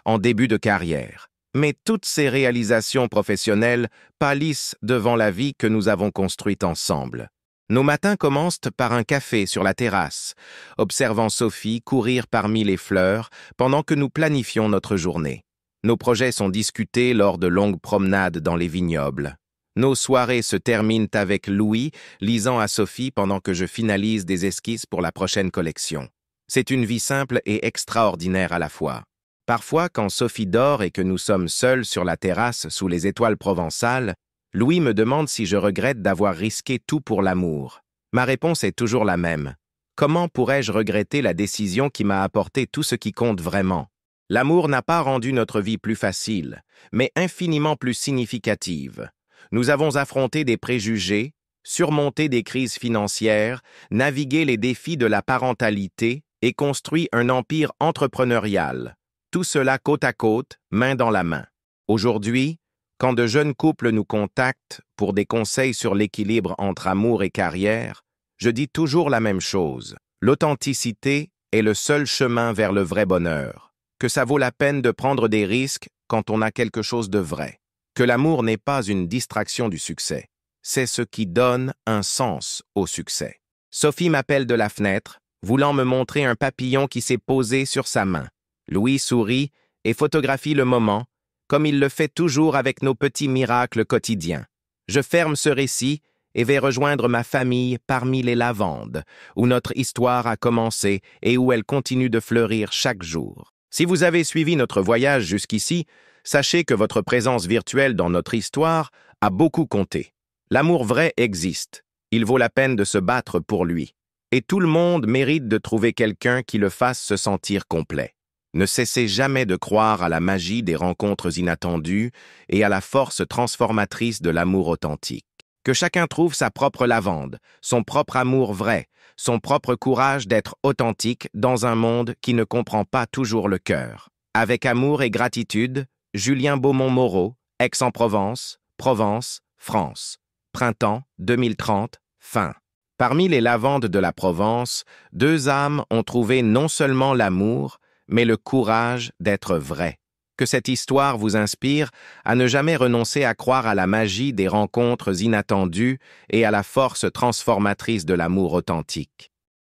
en début de carrière. Mais toutes ces réalisations professionnelles pâlissent devant la vie que nous avons construite ensemble. Nos matins commencent par un café sur la terrasse, observant Sophie courir parmi les fleurs pendant que nous planifions notre journée. Nos projets sont discutés lors de longues promenades dans les vignobles. Nos soirées se terminent avec Louis lisant à Sophie pendant que je finalise des esquisses pour la prochaine collection. C'est une vie simple et extraordinaire à la fois. Parfois, quand Sophie dort et que nous sommes seuls sur la terrasse sous les étoiles provençales, Louis me demande si je regrette d'avoir risqué tout pour l'amour. Ma réponse est toujours la même. Comment pourrais-je regretter la décision qui m'a apporté tout ce qui compte vraiment? L'amour n'a pas rendu notre vie plus facile, mais infiniment plus significative. Nous avons affronté des préjugés, surmonté des crises financières, navigué les défis de la parentalité et construit un empire entrepreneurial. Tout cela côte à côte, main dans la main. Aujourd'hui, quand de jeunes couples nous contactent pour des conseils sur l'équilibre entre amour et carrière, je dis toujours la même chose. L'authenticité est le seul chemin vers le vrai bonheur. Que ça vaut la peine de prendre des risques quand on a quelque chose de vrai. Que l'amour n'est pas une distraction du succès. C'est ce qui donne un sens au succès. Sophie m'appelle de la fenêtre, voulant me montrer un papillon qui s'est posé sur sa main. Louis sourit et photographie le moment, comme il le fait toujours avec nos petits miracles quotidiens. Je ferme ce récit et vais rejoindre ma famille parmi les lavandes, où notre histoire a commencé et où elle continue de fleurir chaque jour. Si vous avez suivi notre voyage jusqu'ici, sachez que votre présence virtuelle dans notre histoire a beaucoup compté. L'amour vrai existe. Il vaut la peine de se battre pour lui. Et tout le monde mérite de trouver quelqu'un qui le fasse se sentir complet. Ne cessez jamais de croire à la magie des rencontres inattendues et à la force transformatrice de l'amour authentique. Que chacun trouve sa propre lavande, son propre amour vrai, son propre courage d'être authentique dans un monde qui ne comprend pas toujours le cœur. Avec amour et gratitude, Julien Beaumont-Moreau, Aix-en-Provence, Provence, France. Printemps 2030, fin. Parmi les lavandes de la Provence, deux âmes ont trouvé non seulement l'amour, mais le courage d'être vraies. Que cette histoire vous inspire à ne jamais renoncer à croire à la magie des rencontres inattendues et à la force transformatrice de l'amour authentique.